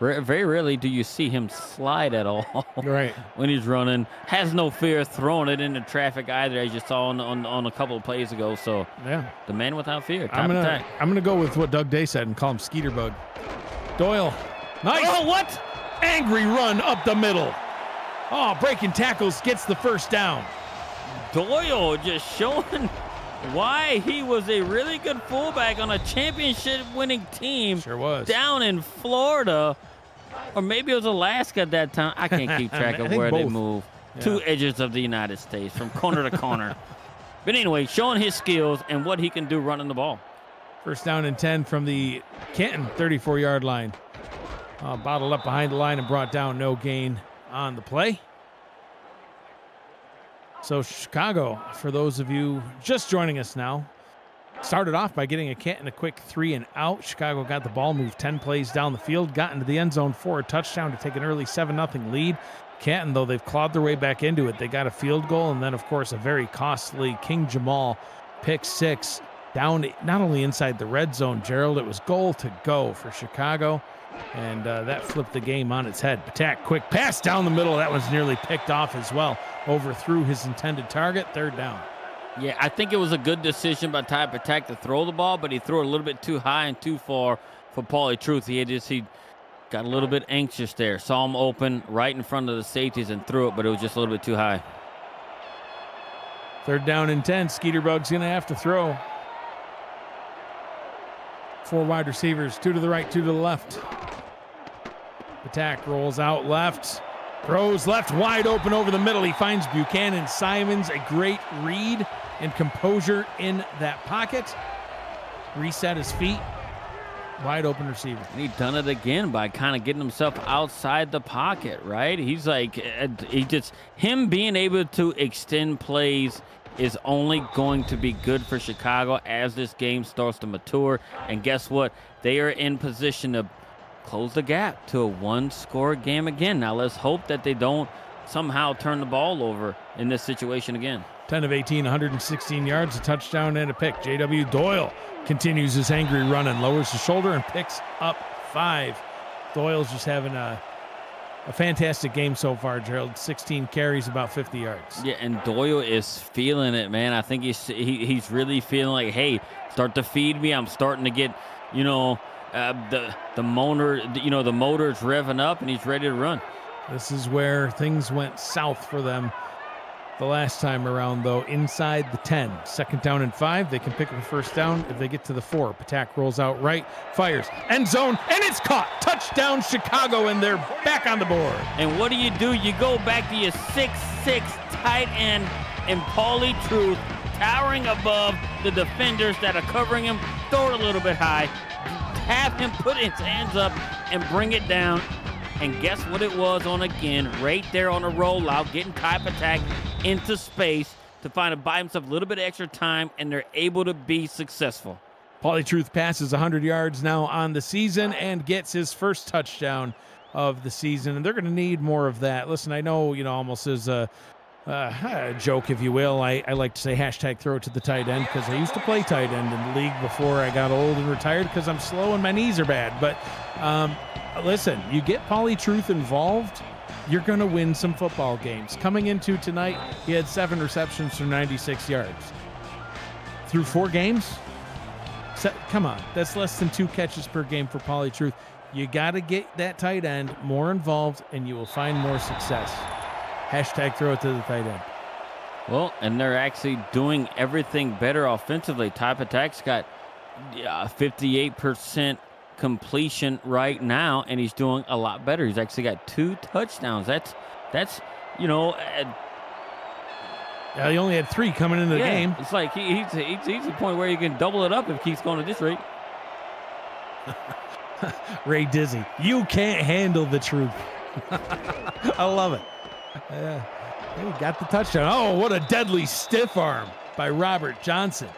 Very rarely do you see him slide at all. Right. When he's running. Has no fear throwing it into traffic either, as you saw on a couple of plays ago. So, yeah, the man without fear. I'm gonna go with what Doug Day said and call him Skeeter Bug. Doyle. Nice. Oh, what? Angry run up the middle. Oh, breaking tackles, gets the first down. Doyle just showing why he was a really good fullback on a championship-winning team. Sure was. Down in Florida. Or maybe it was Alaska at that time. I can't keep track of where they move. Yeah. 2 edges of the United States, from corner to corner. But anyway, showing his skills and what he can do running the ball. First down and 10 from the Canton 34-yard line. Bottled up behind the line and brought down, no gain on the play. So Chicago, for those of you just joining us now, started off by getting a Canton a quick 3 and out. Chicago got the ball, moved 10 plays down the field, got into the end zone for a touchdown to take an early 7-0 lead. Canton, though, they've clawed their way back into it. They got a field goal and then, of course, a very costly King Jamal pick 6 down not only inside the red zone, Gerald, it was goal to go for Chicago. And that flipped the game on its head. Attack, quick pass down the middle. That was nearly picked off as well. Overthrew his intended target. Third down. Yeah, I think it was a good decision by Ty Patak to throw the ball, but he threw it a little bit too high and too far for Paulie Truth. He got a little bit anxious there. Saw him open right in front of the safeties and threw it, but it was just a little bit too high. Third down and 10. Skeeterbug's going to have to throw. 4 wide receivers, 2 to the right, 2 to the left. Attack rolls out left. Throws left wide open over the middle. He finds Buchanan Simons. A great read and composure in that pocket. Reset his feet. Wide open receiver. And he done it again by kind of getting himself outside the pocket, right? He's like, him being able to extend plays is only going to be good for Chicago as this game starts to mature. And guess what? They are in position to close the gap to a 1-score game again. Now let's hope that they don't somehow turn the ball over in this situation again. 10 of 18, 116 yards, a touchdown and a pick. J.W. Doyle continues his angry run and lowers his shoulder and picks up 5. Doyle's just having a fantastic game so far, Gerald. 16 carries, about 50 yards. Yeah, and Doyle is feeling it, man. I think he's really feeling like, hey, start to feed me. I'm starting to get, the motor, the motor's revving up, and he's ready to run. This is where things went south for them the last time around, though. Inside the 10, 2nd down and 5. They can pick up a first down if they get to the 4. Patak rolls out right, fires, end zone, and it's caught. Touchdown Chicago, and they're back on the board. And what do? You go back to your 6'6" tight end and Paulie Truth, towering above the defenders that are covering him. Throw it a little bit high. Have him put his hands up and bring it down. And guess what it was on again? Right there on a rollout, getting Ty Patak into space to buy himself a little bit of extra time, and they're able to be successful. Paulie Truth passes 100 yards now on the season and gets his first touchdown of the season. And they're going to need more of that. Listen, I know, almost as a joke, if you will, I like to say hashtag throw it to the tight end, because I used to play tight end in the league before I got old and retired because I'm slow and my knees are bad. But listen, you get Paulie Truth involved, you're going to win some football games. Coming into tonight, he had 7 receptions for 96 yards. Through 4 games? Come on, that's less than 2 catches per game for Paulie Truth. You got to get that tight end more involved, and you will find more success. Hashtag throw it to the tight end. Well, and they're actually doing everything better offensively. Ty Patak's got 58% completion right now, and he's doing a lot better. He's actually got 2 touchdowns. That's he only had 3 coming into the game. It's like he's at the point where you can double it up if he keeps going at this rate. Ray Dizzy, you can't handle the truth. I love it. He got the touchdown. Oh, what a deadly stiff arm by Robert Johnson.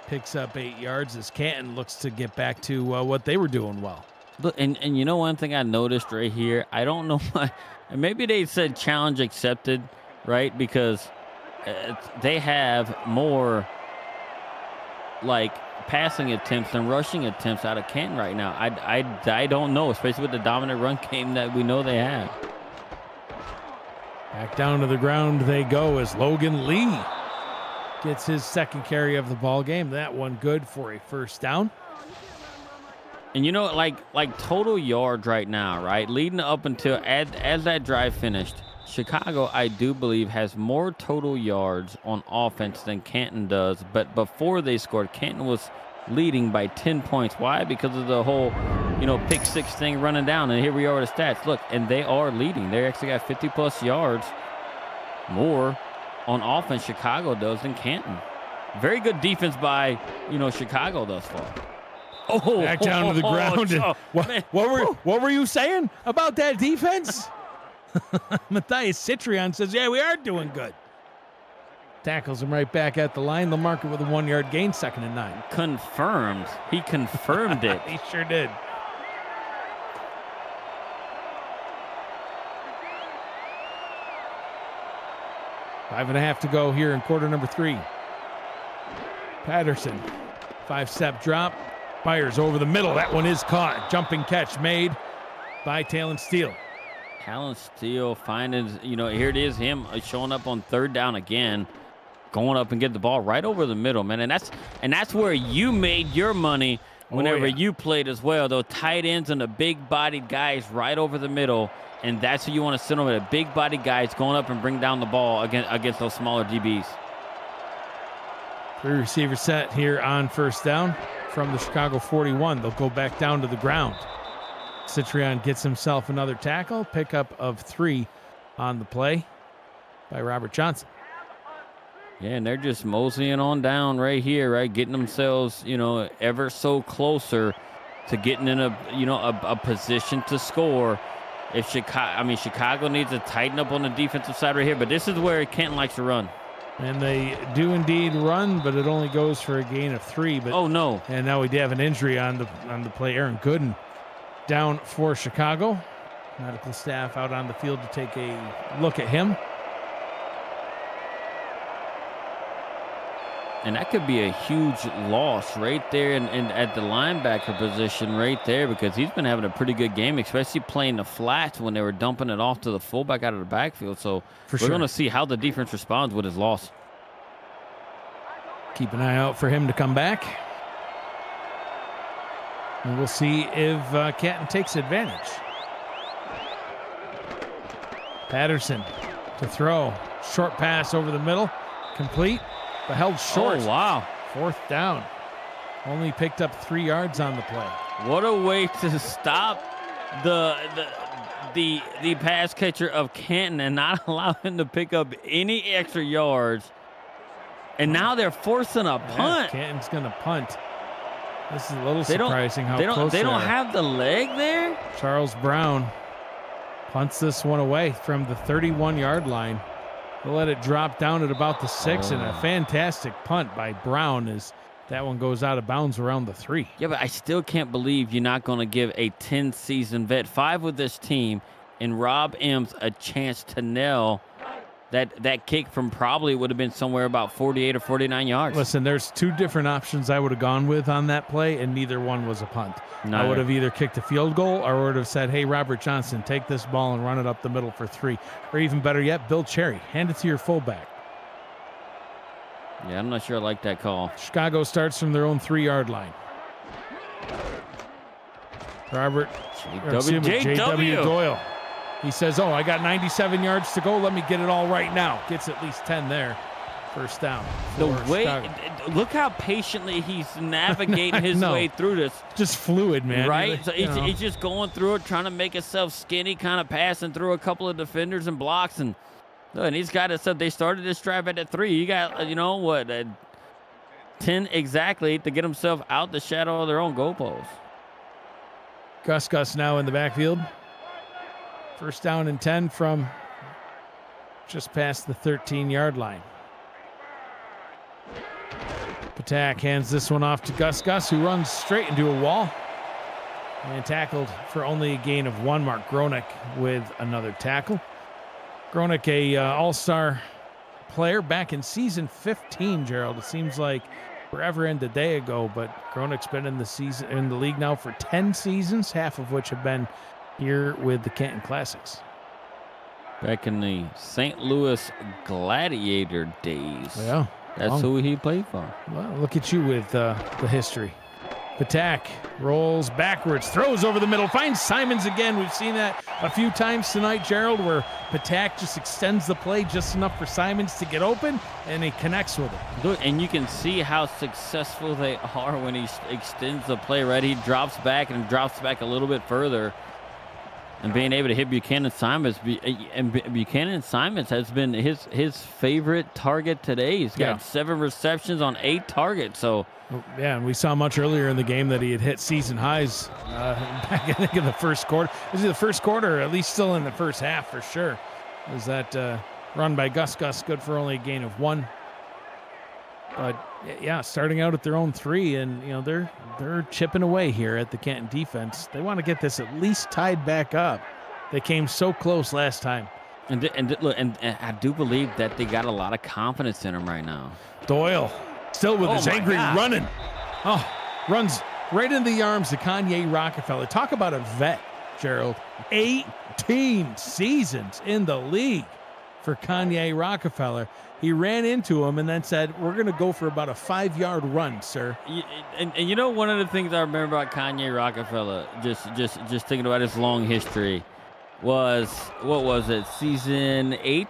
Picks up 8 yards as Canton looks to get back to what they were doing well. Look, and one thing I noticed right here, I don't know why, maybe they said challenge accepted, right? Because they have more passing attempts than rushing attempts out of Canton right now. I don't know, especially with the dominant run game that we know they have. Back down to the ground they go as Logan Lee gets his 2nd carry of the ball game. That one good for a first down. And like total yards right now, right? Leading up until as that drive finished, Chicago, I do believe, has more total yards on offense than Canton does. But before they scored, Canton was leading by 10 points. Why? Because of the whole, pick 6 thing running down. And here we are with the stats. Look, and they are leading. They actually got 50-plus yards more on offense, Chicago does, than Canton. Very good defense by, Chicago thus far. Oh, back down to the ground. What were you saying about that defense? Matthias Citrion says, yeah, we are doing good. Tackles him right back at the line. They'll mark it with a 1-yard gain, 2nd and 9. Confirmed. He confirmed it. He sure did. Five and a half to go here in quarter number 3. Patterson, 5-step drop, fires over the middle. That one is caught. Jumping catch made by Talon Steele. Talon Steele finding, here it is, him showing up on third down again, going up and get the ball right over the middle, man. And that's where you made your money whenever you played as well. Those tight ends and the big-bodied guys right over the middle, and that's who you want to sit over, the big-bodied guys going up and bring down the ball against those smaller DBs. 3 receiver set here on first down from the Chicago 41. They'll go back down to the ground. Citrion gets himself another tackle, pickup of 3 on the play by Robert Johnson. Yeah, and they're just moseying on down right here, right, getting themselves, ever so closer to getting in a position to score. If Chicago needs to tighten up on the defensive side right here, but this is where Canton likes to run. And they do indeed run, but it only goes for a gain of 3. But oh no! And now we have an injury on the play. Aaron Gooden down for Chicago. Medical staff out on the field to take a look at him. And that could be a huge loss right there and at the linebacker position right there, because he's been having a pretty good game, especially playing the flats when they were dumping it off to the fullback out of the backfield. So we're going to see how the defense responds with his loss. Keep an eye out for him to come back. And we'll see if Canton takes advantage. Patterson to throw. Short pass over the middle. Complete. But held short. Oh, wow. 4th down. Only picked up 3 yards on the play. What a way to stop the pass catcher of Canton and not allow him to pick up any extra yards. And now they're forcing a punt. Canton's going to punt. This is a little surprising how close they don't have the leg there. Charles Brown punts this one away from the 31-yard line. They'll let it drop down at about the 6, and a fantastic punt by Brown as that one goes out of bounds around the 3. Yeah, but I still can't believe you're not going to give a 10-season vet, 5 with this team, and Rob Ems a chance to nail that kick from probably would have been somewhere about 48 or 49 yards. Listen, there's 2 different options I would have gone with on that play, and neither one was a punt. Neither. I would have either kicked a field goal or would have said, hey, Robert Johnson, take this ball and run it up the middle for 3. Or even better yet, Bill Cherry, hand it to your fullback. Yeah, I'm not sure I like that call. Chicago starts from their own 3-yard line. J.W. Doyle. He says, I got 97 yards to go. Let me get it all right now. Gets at least 10 there. First down. Look how patiently he's navigating his way through this. Just fluid, man. Right? So he's just going through it, trying to make himself skinny, kind of passing through a couple of defenders and blocks. And he's got it. So they started this drive at the 3. You got, 10 exactly to get himself out the shadow of their own goalpost. Gus now in the backfield. First down and 10 from just past the 13-yard line. Patak hands this one off to Gus, who runs straight into a wall and tackled for only a gain of 1. Mark Gronick with another tackle. Gronick, a all-star player back in season 15, Gerald. It seems like forever and a day ago, but Gronick's been in the league now for 10 seasons, half of which have been here with the Canton Classics. Back in the St. Louis Gladiator days. Yeah. That's who he played for. Well, look at you with the history. Patak rolls backwards, throws over the middle, finds Simons again. We've seen that a few times tonight, Gerald, where Patak just extends the play just enough for Simons to get open, and he connects with it. Look, and you can see how successful they are when he extends the play, right? He drops back and drops back a little bit further. And being able to hit Buchanan Simons, and Buchanan Simons has been his favorite target today. He's got 7 receptions on 8 targets. So, yeah, and we saw much earlier in the game that he had hit season highs back, I think, in the first quarter. Is it the first quarter, or at least still in the first half for sure? Was that run by Gus, good for only a gain of 1. But yeah, starting out at their own 3, and they're chipping away here at the Canton defense. They want to get this at least tied back up. They came so close last time. And I do believe that they got a lot of confidence in him right now. Doyle still with his angry running. Runs right into the arms of Kanye Rockefeller. Talk about a vet. Gerald. 18 seasons in the league for Kanye Rockefeller. He ran into him and then said, "We're going to go for about a 5-yard run, sir." And you know, one of the things I remember about Kanye Rockefeller, just thinking about his long history, was, what was it, season 8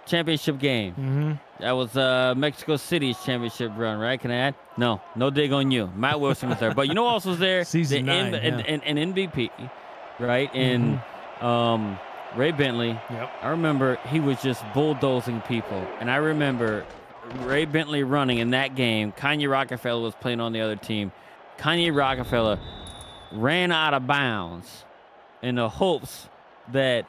championship game? Mm-hmm. That was Mexico City's championship run, right? Can I add? No dig on you. Matt Wilson was there. But you know who else was there? Season 9, and MVP, right? And Ray Bentley. Yep. I remember he was just bulldozing people. And I remember Ray Bentley running in that game. Kanye Rockefeller was playing on the other team. Kanye Rockefeller ran out of bounds in the hopes that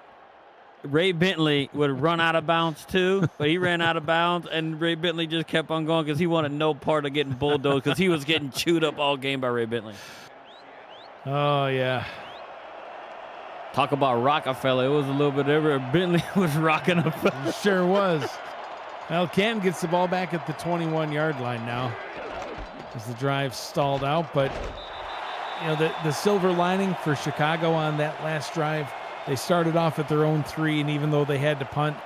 Ray Bentley would run out of bounds too, but he ran out of bounds, and Ray Bentley just kept on going because he wanted no part of getting bulldozed because he was getting chewed up all game by Ray Bentley. Oh, yeah. Talk about Rockefeller. It was a little bit everywhere. Bentley was rocking up. Sure was. Well, Canton gets the ball back at the 21-yard line now as the drive stalled out. But, you know, the silver lining for Chicago on that last drive, they started off at their own 3, and even though they had to punt,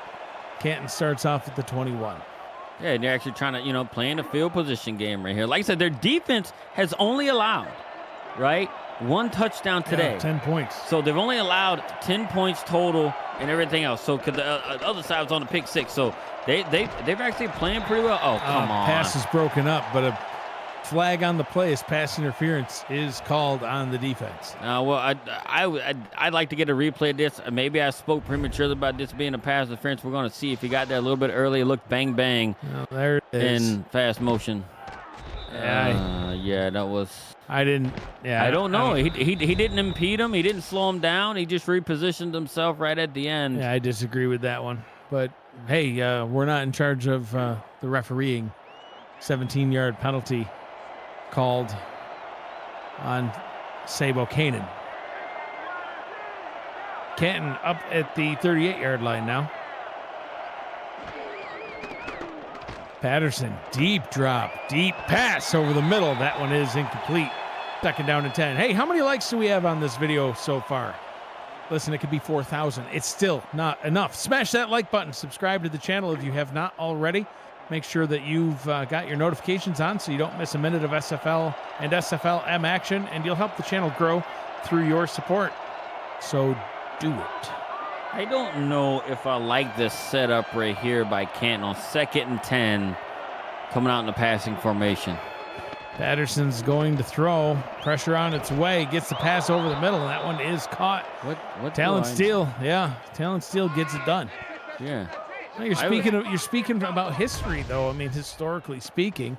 Canton starts off at the 21. Yeah, they're actually trying to, you know, playing a field position game right here. Like I said, their defense has only allowed, right, 1 touchdown today. Yeah, 10 points. So they've only allowed 10 points total and everything else. So cause the other side was on the pick 6. So they've actually playing pretty well. Oh, come on. Pass is broken up, but a flag on the play as pass interference is called on the defense. Well, I'd like to get a replay of this. Maybe I spoke prematurely about this being a pass interference. We're going to see if he got there a little bit early. It looked bang, bang. Well, there it is. In fast motion. Yeah, that was... I didn't... Yeah, I don't know. He didn't impede him. He didn't slow him down. He just repositioned himself right at the end. Yeah, I disagree with that one. But, hey, we're not in charge of the refereeing. 17-yard penalty called on Sabo Canaan. Canton up at the 38-yard line now. Patterson, deep drop, deep pass over the middle. That one is incomplete. 2nd down and 10. Hey, how many likes do we have on this video so far? Listen, it could be 4,000. It's still not enough. Smash that like button. Subscribe to the channel if you have not already. Make sure that you've got your notifications on so you don't miss a minute of SFL and SFLM action, and you'll help the channel grow through your support. So do it. I don't know if I like this setup right here by Canton on 2nd and 10, coming out in the passing formation. Patterson's going to throw. Pressure on its way. Gets the pass over the middle, and that one is caught. What Talent Steele. Yeah, Talent Steele gets it done. Yeah. Well, you're speaking about history, though. I mean, historically speaking,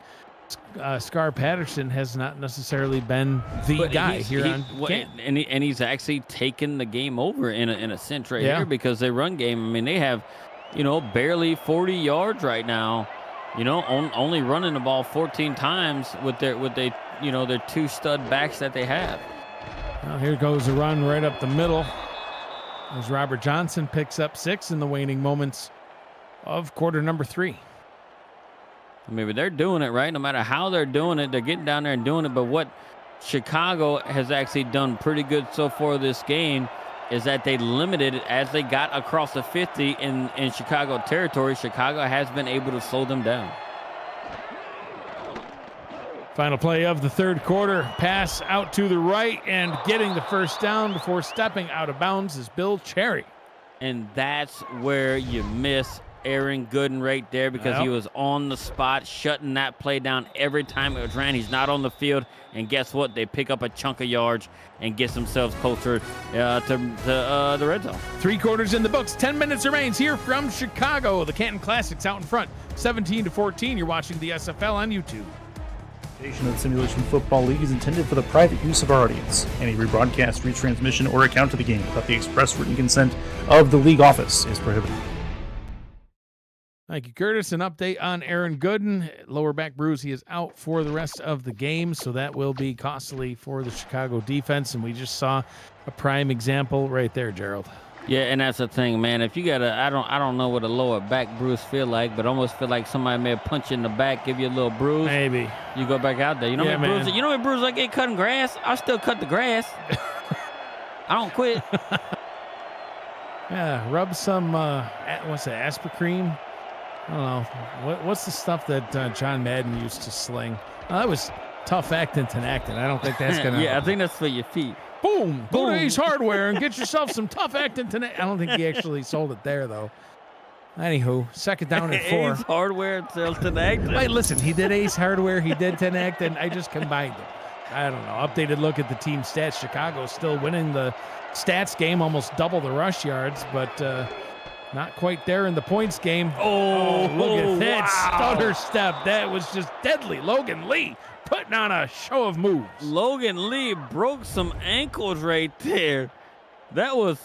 Scar Patterson has not necessarily been the guy here on Canton. And he's actually taken the game over in a sense right here, because they run game. I mean, they have, you know, barely 40 yards right now. You know, only running the ball 14 times with their 2 stud backs that they have. Well, here goes a run right up the middle as Robert Johnson picks up 6 in the waning moments of quarter number 3. I mean, but they're doing it, right? No matter how they're doing it, they're getting down there and doing it. But what Chicago has actually done pretty good so far this game is that they limited it as they got across the 50 in Chicago territory. Chicago has been able to slow them down. Final play of the 3rd quarter. Pass out to the right, and getting the first down before stepping out of bounds is Bill Cherry. And that's where you miss Aaron Gooden right there, because he was on the spot, shutting that play down every time it was ran. He's not on the field, and guess what? They pick up a chunk of yards and get themselves closer to the red zone. 3 quarters in the books. 10 minutes remains here from Chicago. The Canton Classics out in front, 17-14. You're watching the SFL on YouTube. The of the Simulation Football League is intended for the private use of our audience. Any rebroadcast, retransmission, or account of the game without the express written consent of the league office is prohibited. Thank you, Curtis. An update on Aaron Gooden. Lower back bruise. He is out for the rest of the game, so that will be costly for the Chicago defense, and we just saw a prime example right there, Gerald. Yeah, and that's the thing, man. If you got I don't know what a lower back bruise feel like, but almost feel like somebody may have punched you in the back, give you a little bruise. Maybe. You go back out there. You know what bruise I get cutting grass? I still cut the grass. I don't quit. Yeah, rub some, what's that, Aspercream? I don't know. What's the stuff that John Madden used to sling? That was tough actin Tenactin. I don't think that's going to... Yeah, I think that's for your feet. Boom! Go to Ace Hardware and get yourself some tough actin Tenactin. I don't think he actually sold it there, though. Anywho, second down at 4. Ace Hardware sells Tenactin. Hey, listen, he did Ace Hardware, he did Tenactin. I just combined them. I don't know. Updated look at the team stats. Chicago still winning the stats game, almost double the rush yards, but not quite there in the points game. Oh, look at that stutter step. That was just deadly. Logan Lee putting on a show of moves. Logan Lee broke some ankles right there. That was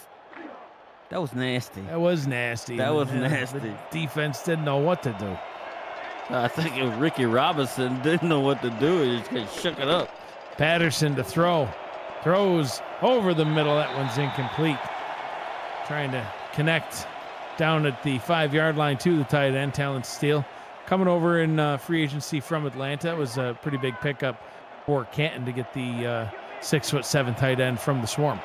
nasty. That was nasty. That was And nasty. The defense didn't know what to do. I think it was Ricky Robinson didn't know what to do. He just shook it up. Patterson to throw. Throws over the middle. That one's incomplete. Trying to connect down at the 5-yard line to the tight end, Talent Steele. Coming over in free agency from Atlanta. It was a pretty big pickup for Canton to get the 6'7" tight end from the Swarm.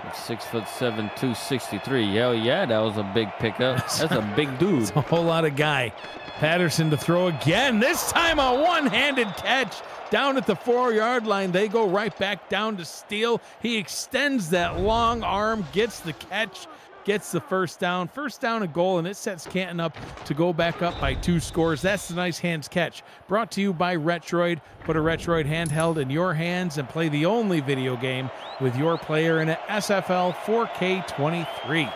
6'7", 263. Yeah, that was a big pickup. That's a big dude. It's a whole lot of guy. Patterson to throw again. This time a one-handed catch down at the 4-yard line. They go right back down to Steele. He extends that long arm, gets the catch, gets the first down. First down and goal, and it sets Canton up to go back up by 2 scores. That's the nice hands catch. Brought to you by Retroid. Put a Retroid handheld in your hands and play the only video game with your player in an SFL 4K23.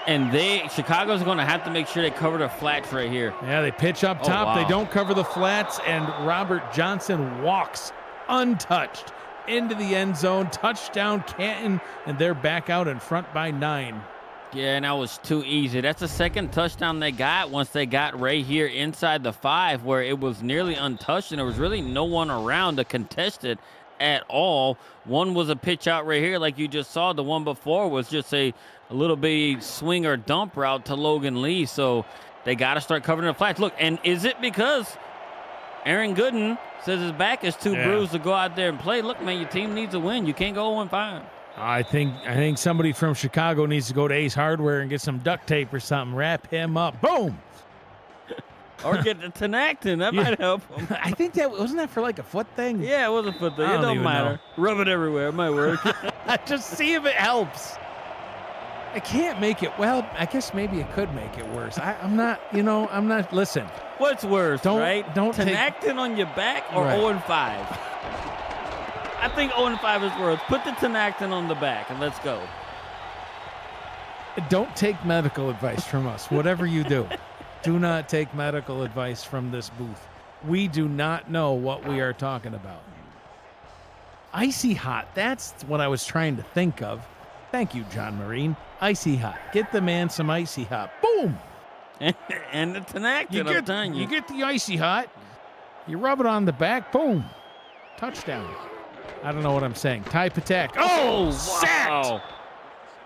And Chicago's going to have to make sure they cover the flats right here. Yeah, they pitch up top. wow. They don't cover the flats, and Robert Johnson walks untouched into the end zone. Touchdown, Canton, and they're back out in front by 9. Yeah, and that was too easy. That's the second touchdown they got once they got right here inside the 5, where it was nearly untouched, and there was really no one around to contest it at all. One was a pitch out right here like you just saw. The one before was just a little bitty swing or dump route to Logan Lee. So they got to start covering the flats. Look, and is it because Aaron Gooden says his back is too bruised to go out there and play? Look, man, your team needs a win. You can't go 0-5. I think somebody from Chicago needs to go to Ace Hardware and get some duct tape or something. Wrap him up. Boom. Or get the Tenactin. That might help him. I think that wasn't that for like a foot thing. Yeah, it was a foot thing. I It don't don't even matter. know. Rub it everywhere. It might work. Just see if it helps. I can't make it. Well, I guess maybe it could make it worse. I'm not. Listen. What's worse, Don't take- Tenactin on your back or Right. 0-5? I think 0-5 is worse. Put the Tenactin on the back and let's go. Don't take medical advice from us. Whatever you do, do not take medical advice from this booth. We do not know what we are talking about. Icy hot. That's what I was trying to think of. Thank you, John Marine. Icy hot. Get the man some icy hot. Boom. And the Tenactin, I'm telling you. You get the icy hot. You rub it on the back. Boom. Touchdown. I don't know what I'm saying. Type attack. Oh, sacked. wow.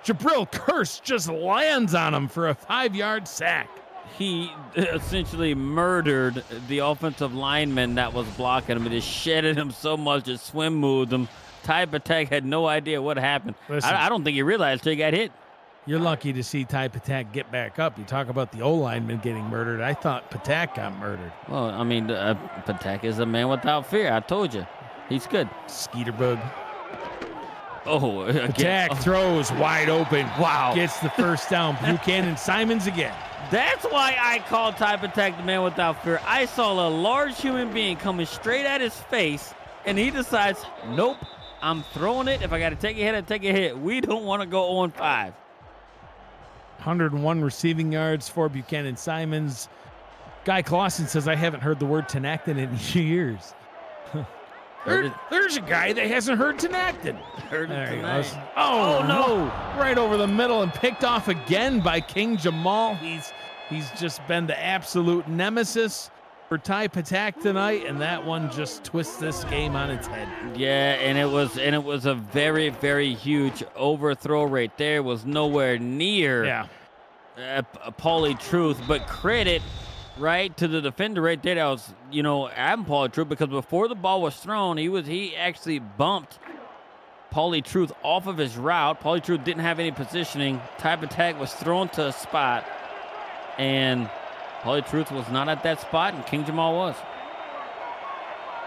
Jabril Curse just lands on him for a 5-yard sack. He essentially murdered the offensive lineman that was blocking him. It just shedded him so much, just swim moved him. Type attack had no idea what happened. Listen. I don't think he realized till he got hit. You're lucky to see Ty Patak get back up. You talk about the O-lineman getting murdered. I thought Patak got murdered. Well, I mean, Patak is a man without fear. I told you. He's good. Skeeterbug. Oh, again. Patak throws wide open. Wow. Gets the first down. Buchanan Simons again. That's why I call Type Attack the man without fear. I saw a large human being coming straight at his face, and he decides, nope, I'm throwing it. If I got to take a hit, I take a hit. We don't want to go 0-5. 101 receiving yards for Buchanan Simons. Guy Clausen says, I haven't heard the word Tenactin in years. There's a guy that hasn't heard Tenactin. Heard it There he tonight. goes. Oh, no. Right over the middle and picked off again by King Jamal. He's just been the absolute nemesis for Ty Patak tonight, and that one just twists this game on its head. Yeah, and it was a very, very huge overthrow right there. It was nowhere near Paulie Truth, but credit right to the defender right there. That was, Adam Paulie Truth, because before the ball was thrown, he actually bumped Paulie Truth off of his route. Paulie Truth didn't have any positioning. Type attack was thrown to a spot, and Paulie Truth was not at that spot, and King Jamal was.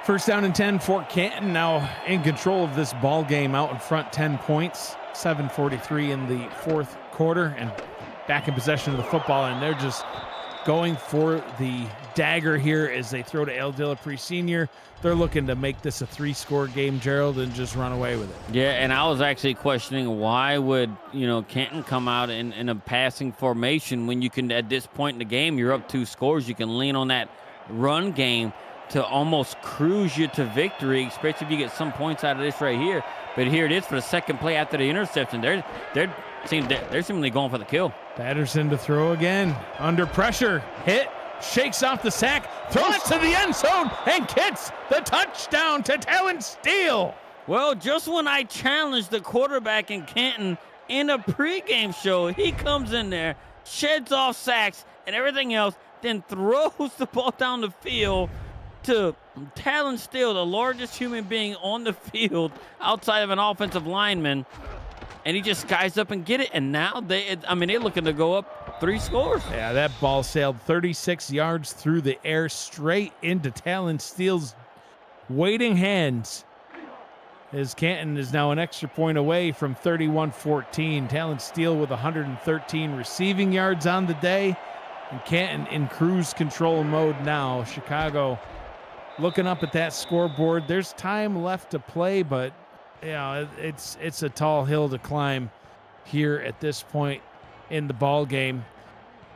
First down and 10 for Canton, now in control of this ball game, out in front 10 points, 7:43 in the fourth quarter, and back in possession of the football, and they're just going for the dagger here as they throw to El Dillapre Sr. They're looking to make this a 3-score game, Gerald, and just run away with it. Yeah, and I was actually questioning why would, Canton come out in a passing formation when you can, at this point in the game, you're up 2 scores. You can lean on that run game to almost cruise you to victory, especially if you get some points out of this right here. But here it is for the second play after the interception. They're seemingly going for the kill. Patterson to throw again. Under pressure. Hit. Shakes off the sack. Throws it to the end zone and gets the touchdown to Talon Steele. Well, just when I challenged the quarterback in Canton in a pregame show, he comes in there, sheds off sacks and everything else, then throws the ball down the field to Talon Steele, the largest human being on the field outside of an offensive lineman. And he just skies up and get it. And now they're looking to go up 3 scores. Yeah, that ball sailed 36 yards through the air straight into Talon Steele's waiting hands. As Canton is now an extra point away from 31-14. Talon Steele with 113 receiving yards on the day. And Canton in cruise control mode now. Chicago looking up at that scoreboard. There's time left to play, but it's a tall hill to climb here at this point in the ball game.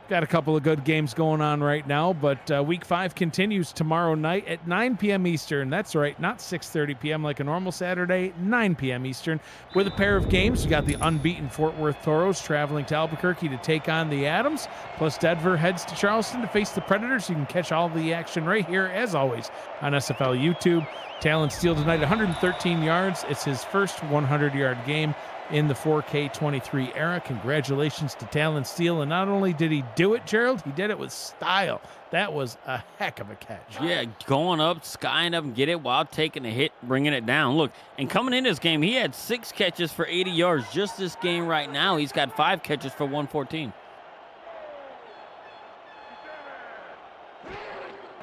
Got a couple of good games going on right now, but Week 5 continues tomorrow night at 9 p.m. Eastern. That's right, not 6:30 p.m. like a normal Saturday, 9 p.m. Eastern. With a pair of games, you got the unbeaten Fort Worth Toros traveling to Albuquerque to take on the Adams, plus Denver heads to Charleston to face the Predators. You can catch all the action right here, as always, on SFL YouTube. Talon Steele tonight, 113 yards. It's his first 100-yard game in the 4K23 era. Congratulations to Talon Steele. And not only did he do it, Gerald, he did it with style. That was a heck of a catch. Yeah, going up, skying up and get it while taking a hit, bringing it down. Look, and coming in this game, he had 6 catches for 80 yards. Just this game right now, he's got 5 catches for 114.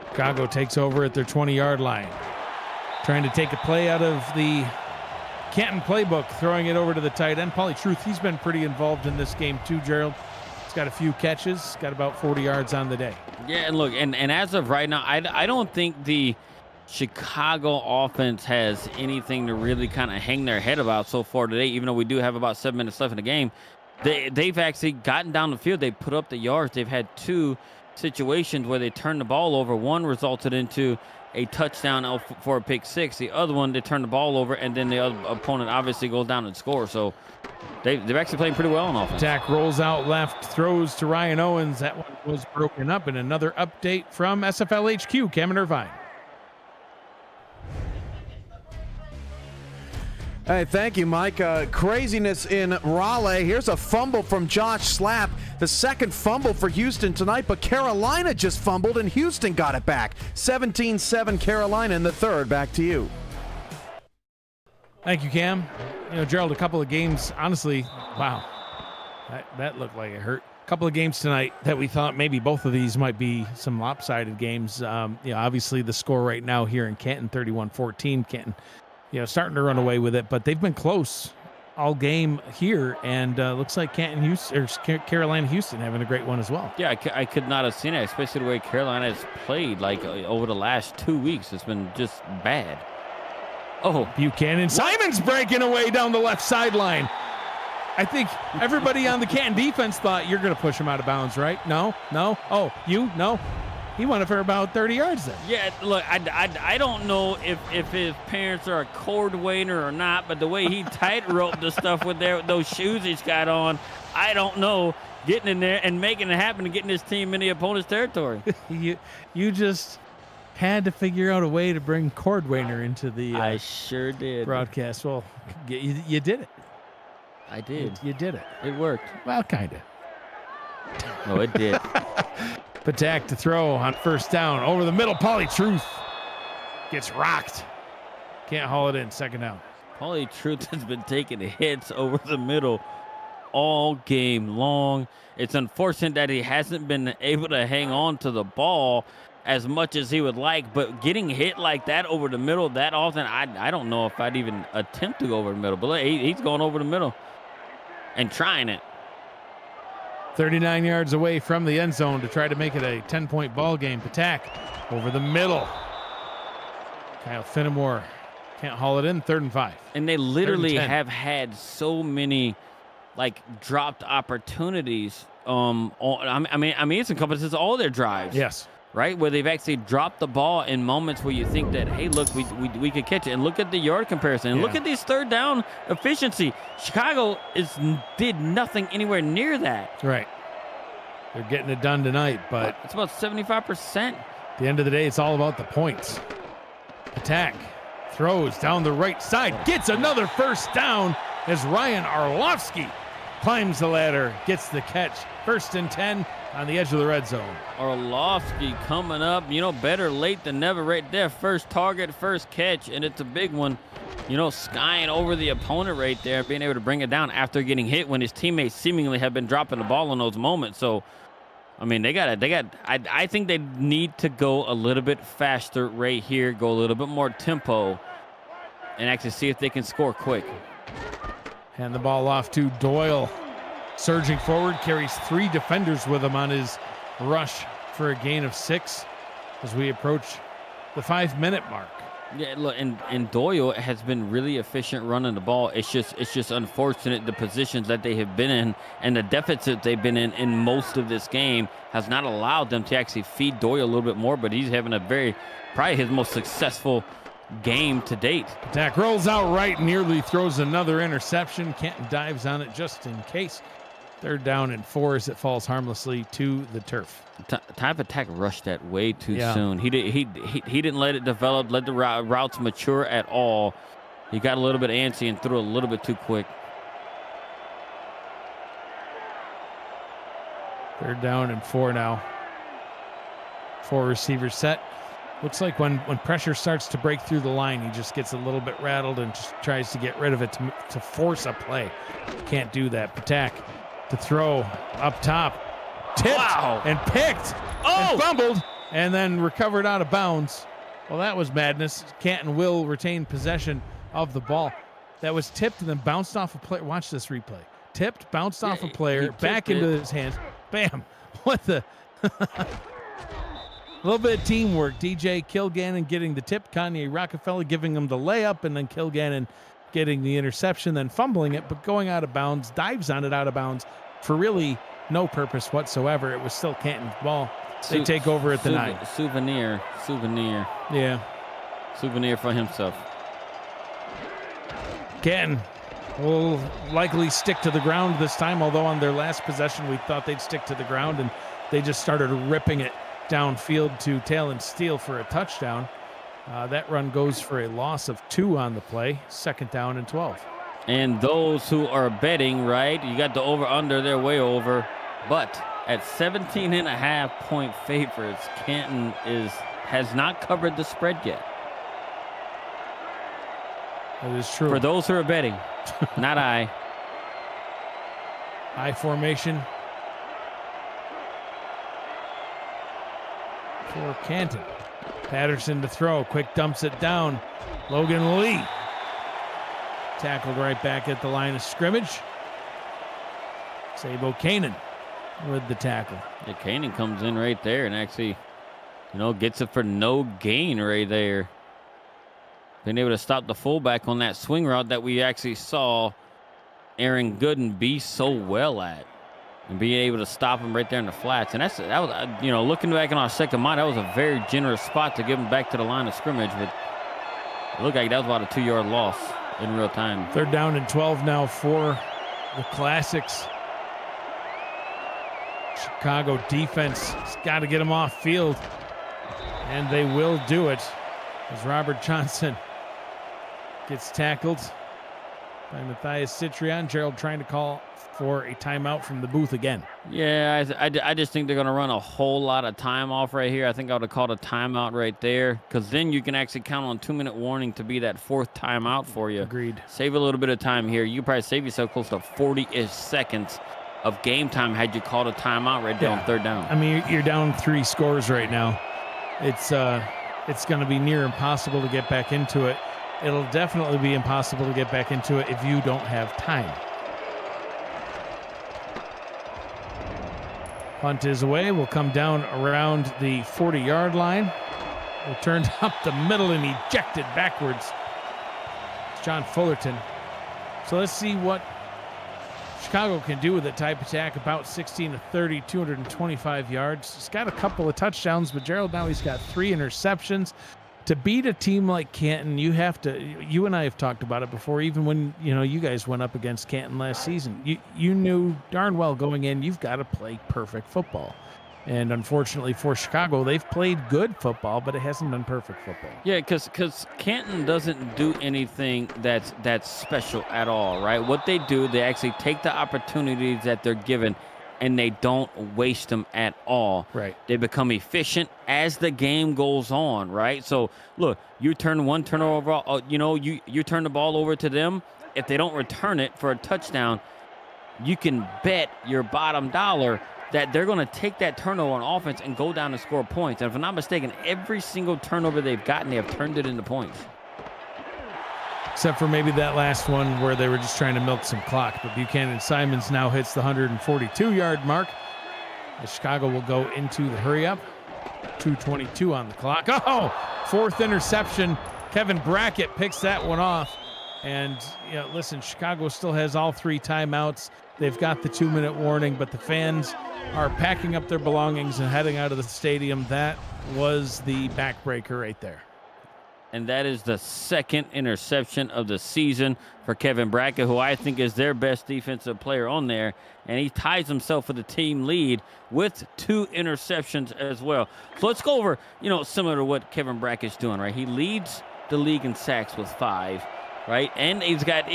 Chicago takes over at their 20-yard line. Trying to take a play out of the Canton playbook, throwing it over to the tight end. Paulie Truth, he's been pretty involved in this game too, Gerald. He's got a few catches, got about 40 yards on the day. Yeah, and look, and as of right now, I don't think the Chicago offense has anything to really kind of hang their head about so far today, even though we do have about 7 minutes left in the game. They've actually gotten down the field. They put up the yards. They've had 2 situations where they turned the ball over. One resulted into a touchdown for a pick 6. The other one, they turn the ball over, and then the other opponent obviously goes down and scores. So they're actually playing pretty well on offense. Attack rolls out left, throws to Ryan Owens. That one was broken up. And another update from SFL HQ, Cameron Irvine. Hey, thank you, Mike. Craziness in Raleigh. Here's a fumble from Josh Slapp. The second fumble for Houston tonight, but Carolina just fumbled and Houston got it back. 17-7 Carolina in the third. Back to you. Thank you, Cam. Gerald, a couple of games, honestly, wow, that looked like it hurt. A couple of games tonight that we thought maybe both of these might be some lopsided games. Obviously the score right now here in Canton, 31-14. Canton, starting to run away with it, but they've been close all game here, and looks like Carolina Houston having a great one as well. Yeah, I could not have seen it, especially the way Carolina has played over the last 2 weeks. It's been just bad. Oh, Buchanan. Simon's breaking away down the left sideline. I think everybody on the Canton defense thought you're going to push him out of bounds, right? No. Oh, no. He went for about 30 yards then. Yeah, look, I don't know if his parents are a cordwainer or not, but the way he tightrope the stuff with those shoes he's got on, I don't know. Getting in there and making it happen and getting his team in the opponent's territory. You just had to figure out a way to bring cordwainer into the I sure did. broadcast. Well, you did it. I did. You did it. It worked. Well, kind of. No, it did. Patak to throw on first down. Over the middle, Paulie Truth gets rocked. Can't haul it in. Second down. Paulie Truth has been taking hits over the middle all game long. It's unfortunate that he hasn't been able to hang on to the ball as much as he would like, but getting hit like that over the middle that often, I don't know if I'd even attempt to go over the middle, but he's going over the middle and trying it. 39 yards away from the end zone to try to make it a 10-point ball game. Patak over the middle. Kyle Finnemore can't haul it in. 3rd and 5. And they literally have had so many dropped opportunities. I mean, it's encompasses all their drives. Yes. Right, where they've actually dropped the ball in moments where you think that, hey, look, we could catch it. And look at the yard comparison. And look at these 3rd down efficiency. Chicago did nothing anywhere near that. Right. They're getting it done tonight, but it's about 75%. At the end of the day, it's all about the points. Attack. Throws down the right side. Gets another first down as Ryan Arlovsky climbs the ladder. Gets the catch. 1st and 10 on the edge of the red zone. Arlovsky coming up. Better late than never right there. First target, first catch, and it's a big one. Skying over the opponent right there, being able to bring it down after getting hit when his teammates seemingly have been dropping the ball in those moments. So, I mean, I think they need to go a little bit faster right here, go a little bit more tempo, and actually see if they can score quick. Hand the ball off to Doyle. Surging forward, carries 3 defenders with him on his rush for a gain of 6 as we approach the 5-minute mark. Yeah, look, and Doyle has been really efficient running the ball. It's just unfortunate the positions that they have been in and the deficit they've been in most of this game has not allowed them to actually feed Doyle a little bit more, but he's having probably his most successful game to date. Attack rolls out right, nearly throws another interception. Canton dives on it just in case. 3rd down and 4 as it falls harmlessly to the turf. Type Attack rushed that way too soon. He didn't let it develop, let the routes mature at all. He got a little bit antsy and threw a little bit too quick. 3rd down and 4 now. 4 receivers set. Looks like when pressure starts to break through the line, he just gets a little bit rattled and just tries to get rid of it to force a play. Can't do that. Patak to throw up top. Tipped and picked and fumbled and then recovered out of bounds. Well, that was madness. Canton will retain possession of the ball. That was tipped and then bounced off a player. Watch this replay. Tipped, bounced off a player, back into his hands. Bam. What the? A little bit of teamwork. DJ Kilgannon getting the tip. Kanye Rockefeller giving him the layup, and then Kilgannon getting the interception, then fumbling it, but going out of bounds, dives on it out of bounds for really no purpose whatsoever. It was still Canton's ball. They take over at the 9. Souvenir. Yeah. Souvenir for himself. Canton will likely stick to the ground this time, although on their last possession we thought they'd stick to the ground, and they just started ripping it downfield to Talon Steele for a touchdown. That run goes for a loss of 2 on the play. 2nd down and 12. And those who are betting, right, you got the over-under, they're way over. But at 17.5-point favorites, Canton has not covered the spread yet. That is true. For those who are betting, not I. High formation for Canton. Patterson to throw. Quick dumps it down. Logan Lee. Tackled right back at the line of scrimmage. Sabo Kanan with the tackle. Yeah, Kanan comes in right there and actually, gets it for no gain right there. Being able to stop the fullback on that swing route that we actually saw Aaron Gooden be so well at. And being able to stop him right there in the flats. And that was, looking back on our second mind, that was a very generous spot to give him back to the line of scrimmage. But it looked like that was about a 2-yard loss in real time. 3rd down and 12 now for the Classics. Chicago defense has got to get them off field. And they will do it as Robert Johnson gets tackled by Matthias Citrion. Gerald trying to call for a timeout from the booth again. Yeah, I just think they're going to run a whole lot of time off right here. I think I would have called a timeout right there, because then you can actually count on 2-minute warning to be that fourth timeout for you. Agreed. Save a little bit of time here. You probably save yourself close to 40-ish seconds of game time had you called a timeout right there on third down. I mean, you're down 3 scores right now. It's going to be near impossible to get back into it. It'll definitely be impossible to get back into it if you don't have time. Punt is away. Will come down around the 40-yard line. Will turn up the middle and ejected backwards. It's John Fullerton. So let's see what Chicago can do with a type attack. About 16 to 30, 225 yards. He's got a couple of touchdowns, but Gerald now he's got 3 interceptions. To beat a team like Canton, you have to. You and I have talked about it before. Even when you guys went up against Canton last season, you knew darn well going in you've got to play perfect football. And unfortunately for Chicago, they've played good football, but it hasn't been perfect football. Yeah, because Canton doesn't do anything that's special at all, right? What they do, they actually take the opportunities that they're given, and they don't waste them at all. Right. They become efficient as the game goes on, right? So, look, you turn one turnover, you turn the ball over to them. If they don't return it for a touchdown, you can bet your bottom dollar that they're going to take that turnover on offense and go down and score points. And if I'm not mistaken, every single turnover they've gotten, they have turned it into points. Except for maybe that last one where they were just trying to milk some clock. But Buchanan Simons now hits the 142-yard mark. As Chicago will go into the hurry-up. 2:22 on the clock. Oh, 4th interception. Kevin Brackett picks that one off. And, listen, Chicago still has all 3 timeouts. They've got the 2-minute warning, but the fans are packing up their belongings and heading out of the stadium. That was the backbreaker right there. And that is the 2nd interception of the season for Kevin Brackett, who I think is their best defensive player on there. And he ties himself for the team lead with 2 interceptions as well. So let's go over, similar to what Kevin Brackett's doing, right? He leads the league in sacks with 5, right? And he's got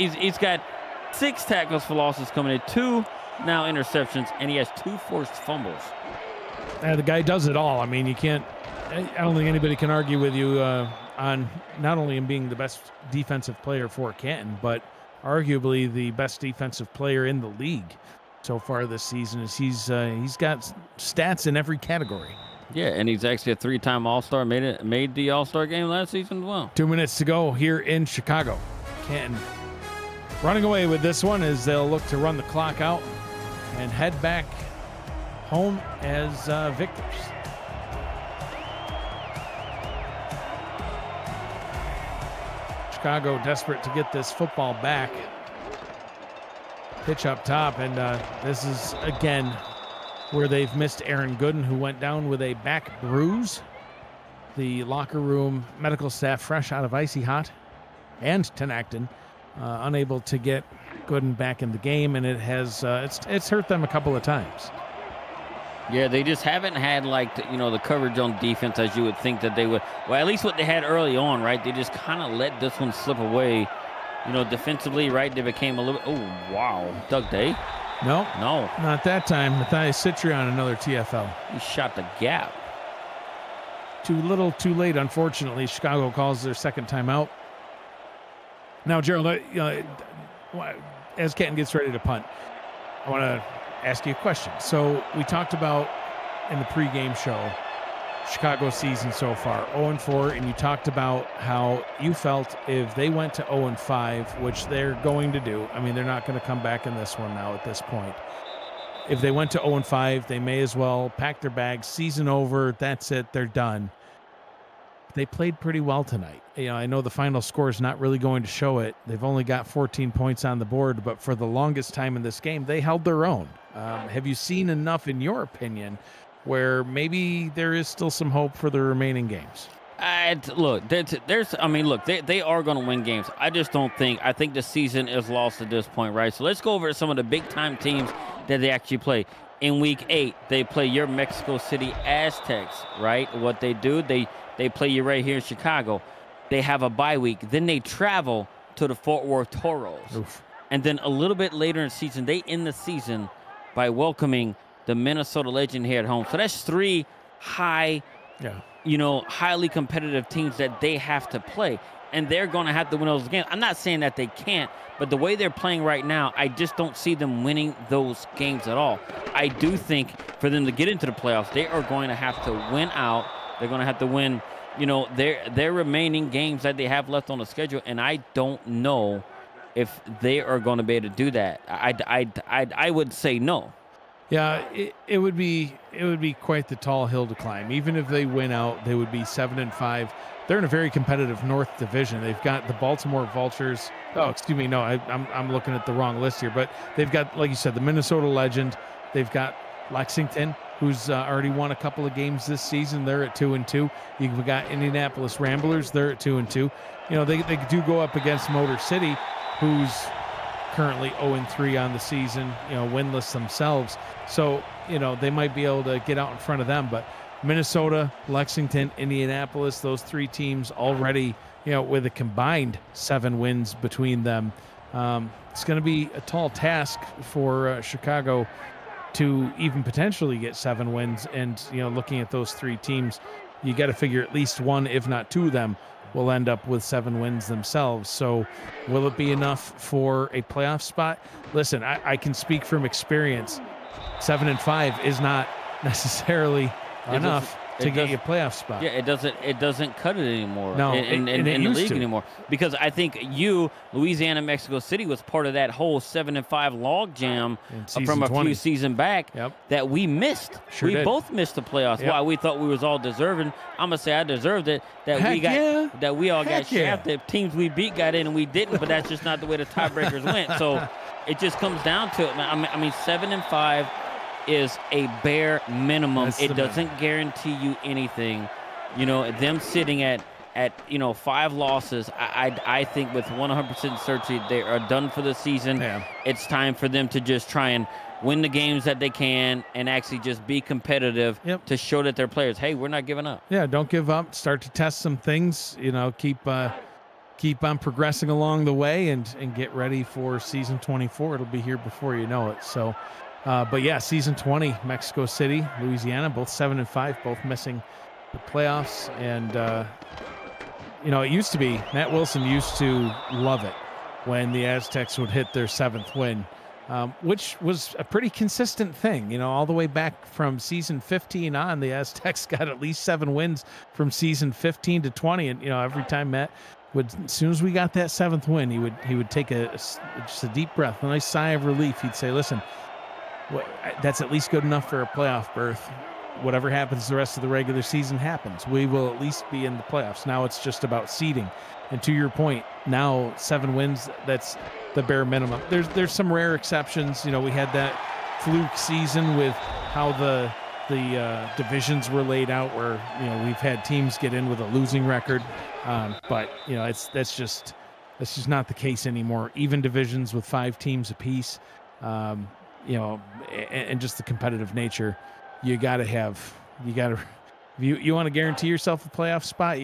6 tackles for losses coming in, 2 now interceptions, and he has 2 forced fumbles. The guy does it all. I mean, I don't think anybody can argue with you on not only him being the best defensive player for Canton, but arguably the best defensive player in the league so far this season. He's got stats in every category. Yeah, and he's actually a 3-time All-Star, made the All-Star game last season as well. 2 minutes to go here in Chicago. Canton running away with this one as they'll look to run the clock out and head back home as victors. Chicago desperate to get this football back. Pitch up top, and this is, again, where they've missed Aaron Gooden, who went down with a back bruise. The locker room medical staff fresh out of icy hot and Tenacton, unable to get Gooden back in the game, and it has it's hurt them a couple of times. Yeah, they just haven't had the coverage on defense as you would think that they would. Well, at least what they had early on, right? They just kind of let this one slip away. Defensively, right? They became a little. Oh, wow, Doug Day. No, not that time. Matthias Citrion, another TFL. He shot the gap. Too little, too late. Unfortunately, Chicago calls their 2nd timeout. Now, Gerald, as Canton gets ready to punt, I want to ask you a question. So we talked about in the pregame show Chicago season so far 0-4, and you talked about how you felt if they went to 0-5, which they're going to do. I mean, they're not going to come back in this one now at this point. If they went to 0-5, they may as well pack their bags, season over, that's it, they're done. They played pretty well tonight. I know the final score is not really going to show it. They've only got 14 points on the board, but for the longest time in this game, they held their own. Have you seen enough, in your opinion, where maybe there is still some hope for the remaining games? Look, they are going to win games. I just don't think. I think the season is lost at this point, right? So let's go over some of the big-time teams that they actually play. In Week 8, they play your Mexico City Aztecs, right? What they do, they play you right here in Chicago. They have a bye week. Then they travel to the Fort Worth Toros. Oof. And then a little bit later in the season, they end the season by welcoming the Minnesota Legend here at home. So that's 3 highly competitive teams that they have to play. And they're going to have to win those games. I'm not saying that they can't, but the way they're playing right now, I just don't see them winning those games at all. I do think for them to get into the playoffs, they are going to have to win out. They're going to have to win, their remaining games that they have left on the schedule. And I don't know if they are going to be able to do that. I would say no. Yeah, it would be quite the tall hill to climb. Even if they win out, they would be 7-5. They're in a very competitive North Division. They've got the Baltimore Vultures. Oh, excuse me, no, I'm looking at the wrong list here. But they've got, like you said, the Minnesota Legend. They've got Lexington, who's already won a couple of games this season. They're at 2-2. You've got Indianapolis Ramblers. They're at 2-2. They do go up against Motor City, who's currently 0-3 on the season, winless themselves. So, they might be able to get out in front of them. But Minnesota, Lexington, Indianapolis, those 3 teams already, with a combined 7 wins between them. It's going to be a tall task for Chicago to even potentially get 7 wins. And, looking at those 3 teams, you got to figure at least 1, if not 2 of them will end up with 7 wins themselves. So will it be enough for a playoff spot? Listen, I can speak from experience. 7-5 is not necessarily enough to get you a playoff spot. Yeah, it doesn't cut it anymore. No, in the league anymore. Because I think Louisiana, Mexico City was part of that whole 7-5 log jam from a few seasons back that we missed. Sure we did. both missed the playoffs. Why we thought we was all deserving. I'm gonna say I deserved it. That we all got shafted. Teams we beat got in and we didn't. But that's just not the way the tiebreakers went. So it just comes down to it, man. I mean, 7-5. Is a bare minimum. It doesn't guarantee you anything. Them sitting at 5 losses, I think with 100% certainty they are done for the season. Yeah. It's time for them to just try and win the games that they can and actually just be competitive to show that their players, hey, we're not giving up. Yeah, don't give up. Start to test some things. Keep on progressing along the way and get ready for season 24. It'll be here before you know it. So. But yeah, season 20, Mexico City, Louisiana, both 7-5, both missing the playoffs. And, it used to be, Matt Wilson used to love it when the Aztecs would hit their 7th win, which was a pretty consistent thing. All the way back from season 15 on, the Aztecs got at least 7 wins from season 15 to 20. And, every time Matt as soon as we got that 7th win, he would take just a deep breath, a nice sigh of relief. He'd say, listen, that's at least good enough for a playoff berth. Whatever happens the rest of the regular season happens. We will at least be in the playoffs. Now it's just about seeding. And to your point, now 7 wins, that's the bare minimum. There's some rare exceptions. We had that fluke season with how the divisions were laid out where, we've had teams get in with a losing record. But, that's just not the case anymore. Even divisions with 5 teams apiece. And just the competitive nature, you want to guarantee yourself a playoff spot.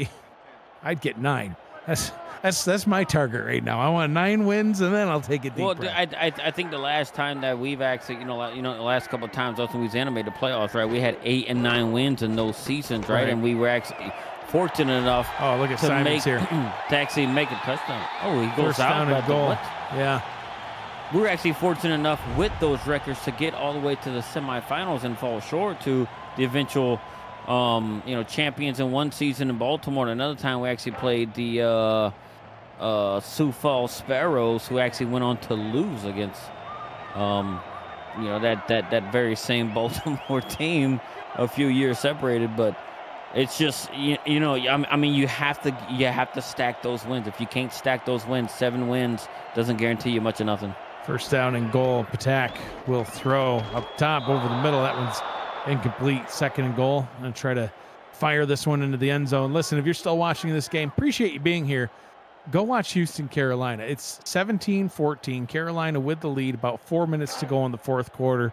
I'd get 9. That's my target right now. I want 9 wins, and then I'll take a deep breath. I think the last time that we've actually, the last couple of times us in Louisiana made the playoffs, right? We had 8 and 9 wins in those seasons, right? And we were actually fortunate enough. Oh, look at Simon's here to actually make a touchdown. Oh, he goes first out down and goal. Yeah. We were actually fortunate enough with those records to get all the way to the semifinals and fall short to the eventual, champions in one season in Baltimore. And another time we actually played the Sioux Falls Sparrows, who actually went on to lose against, that very same Baltimore team a few years separated. But it's just, you have to stack those wins. If you can't stack those wins, 7 wins doesn't guarantee you much of nothing. First down and goal. Patak will throw up top over the middle. That one's incomplete. 2nd and goal. I'm going to try to fire this one into the end zone. Listen, if you're still watching this game, appreciate you being here. Go watch Houston, Carolina. It's 17-14. Carolina with the lead. About 4 minutes to go in the 4th quarter.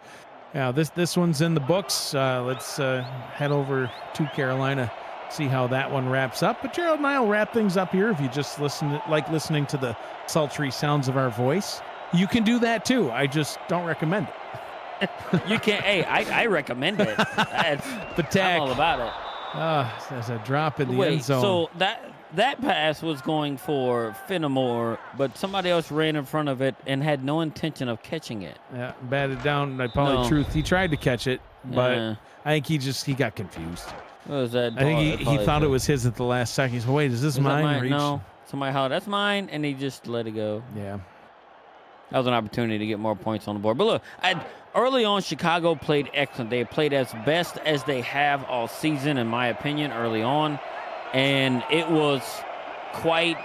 Now, this one's in the books. Let's head over to Carolina, see how that one wraps up. But Gerald and I will wrap things up here if you just listening to the sultry sounds of our voice. You can do that too. I just don't recommend it. You can't. Hey, I recommend it. Patak. I'm all about it. There's a drop in the Wait, end zone. so that pass was going for Finnemore, but somebody else ran in front of it and had no intention of catching it. Yeah, batted down by Pauly No. Truth. He tried to catch it, but Yeah. I think he got confused. What was that? I think he thought it was his at the last second. He said, wait, is this mine? Reach? No. Somebody hollered, that's mine, and he just let it go. Yeah. That was an opportunity to get more points on the board. But look, early on, Chicago played excellent. They played as best as they have all season, in my opinion, early on. And it was quite,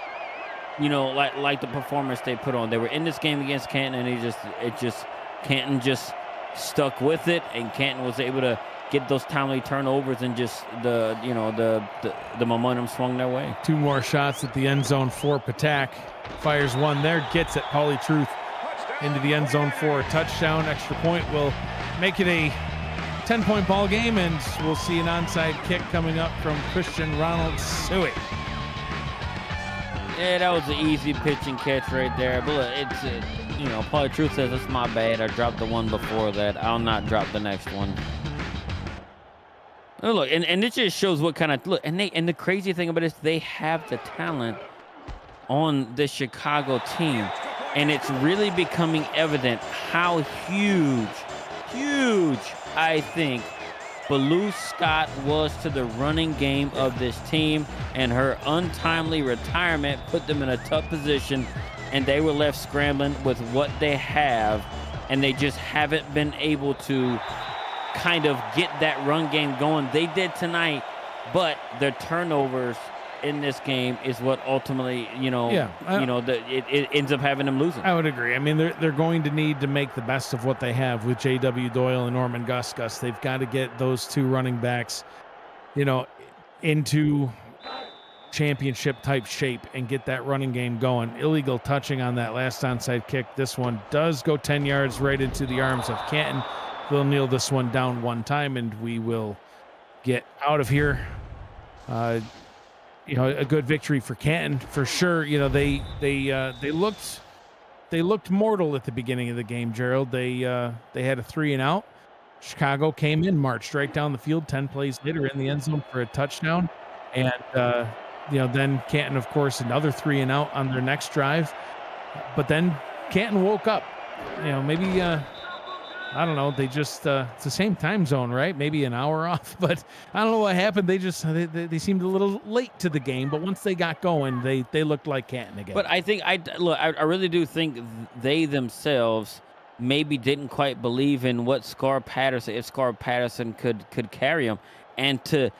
like the performance they put on. They were in this game against Canton, and Canton just stuck with it, and Canton was able to get those timely turnovers, and just the momentum swung their way. 2 more shots at the end zone for Patak. Fires one there, gets it. Pauly Truth into the end zone for a touchdown. Extra point will make it a 10-point ball game, and we'll see an onside kick coming up from Christian Ronald Suey. Yeah, that was an easy pitch and catch right there. But look, it's Pauly Truth says it's my bad. I dropped the one before that. I'll not drop the next one. Oh, look, and it just shows what kind of look. And the crazy thing about it is they have the talent on the Chicago team, and it's really becoming evident how huge I think Baloo Scott was to the running game of this team, and her untimely retirement put them in a tough position, and they were left scrambling with what they have, and they just haven't been able to kind of get that run game going. They did tonight, but their turnovers in this game is what ultimately, it ends up having them losing. I would agree. I mean, they're going to need to make the best of what they have with J.W. Doyle and Norman Gus. They've got to get those 2 running backs, into championship-type shape and get that running game going. Illegal touching on that last onside kick. This one does go 10 yards right into the arms of Canton. They'll kneel this one down one time, and we will get out of here. A good victory for Canton for sure. They looked mortal at the beginning of the game, Gerald. They had a 3-and-out. Chicago came in, marched right down the field. 10 plays later, in the end zone for a touchdown, and then Canton, of course, another 3-and-out on their next drive. But then Canton woke up. Maybe. I don't know. They just it's the same time zone, right? Maybe an hour off, but I don't know what happened. They just they seemed a little late to the game, but once they got going, they looked like Canton again. But I think I really do think they themselves maybe didn't quite believe in what Scar Patterson, if Scar Patterson could carry them. And to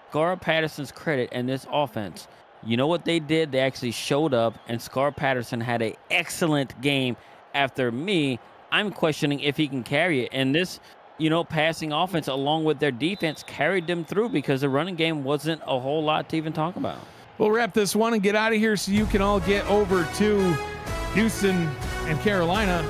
Scar Patterson's credit in this offense, you know what they did? They actually showed up, and Scar Patterson had an excellent game. After I'm questioning if he can carry it. And this, passing offense along with their defense carried them through, because the running game wasn't a whole lot to even talk about. We'll wrap this one and get out of here so you can all get over to Houston and Carolina.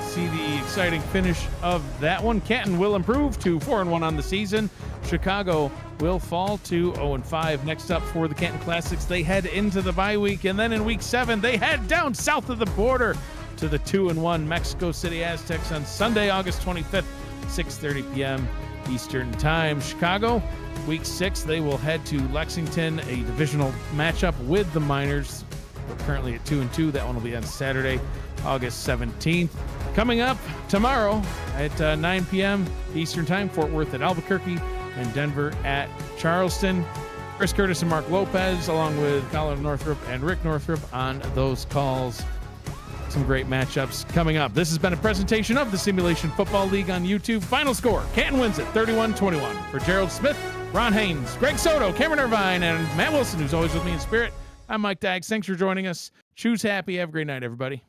See the exciting finish of that one. Canton will improve to 4-1 on the season. Chicago will fall to 0-5. Next up for the Canton Classics, they head into the bye week, and then in week 7, they head down south of the border to the 2-1 Mexico City Aztecs on Sunday, August 25th, 6:30 p.m. Eastern Time. Chicago, week 6, they will head to Lexington, a divisional matchup with the Miners. We're currently at 2-2. That one will be on Saturday, August 17th. Coming up tomorrow at 9 p.m. Eastern Time, Fort Worth at Albuquerque and Denver at Charleston. Chris Curtis and Mark Lopez, along with Colin Northrup and Rick Northrup on those calls. Some great matchups coming up. This has been a presentation of the Simulation Football League on YouTube. Final score, Canton wins it 31-21. For Gerald Smith, Ron Haynes, Greg Soto, Cameron Irvine, and Matt Wilson, who's always with me in spirit, I'm Mike Daggs. Thanks for joining us. Choose happy. Have a great night, everybody.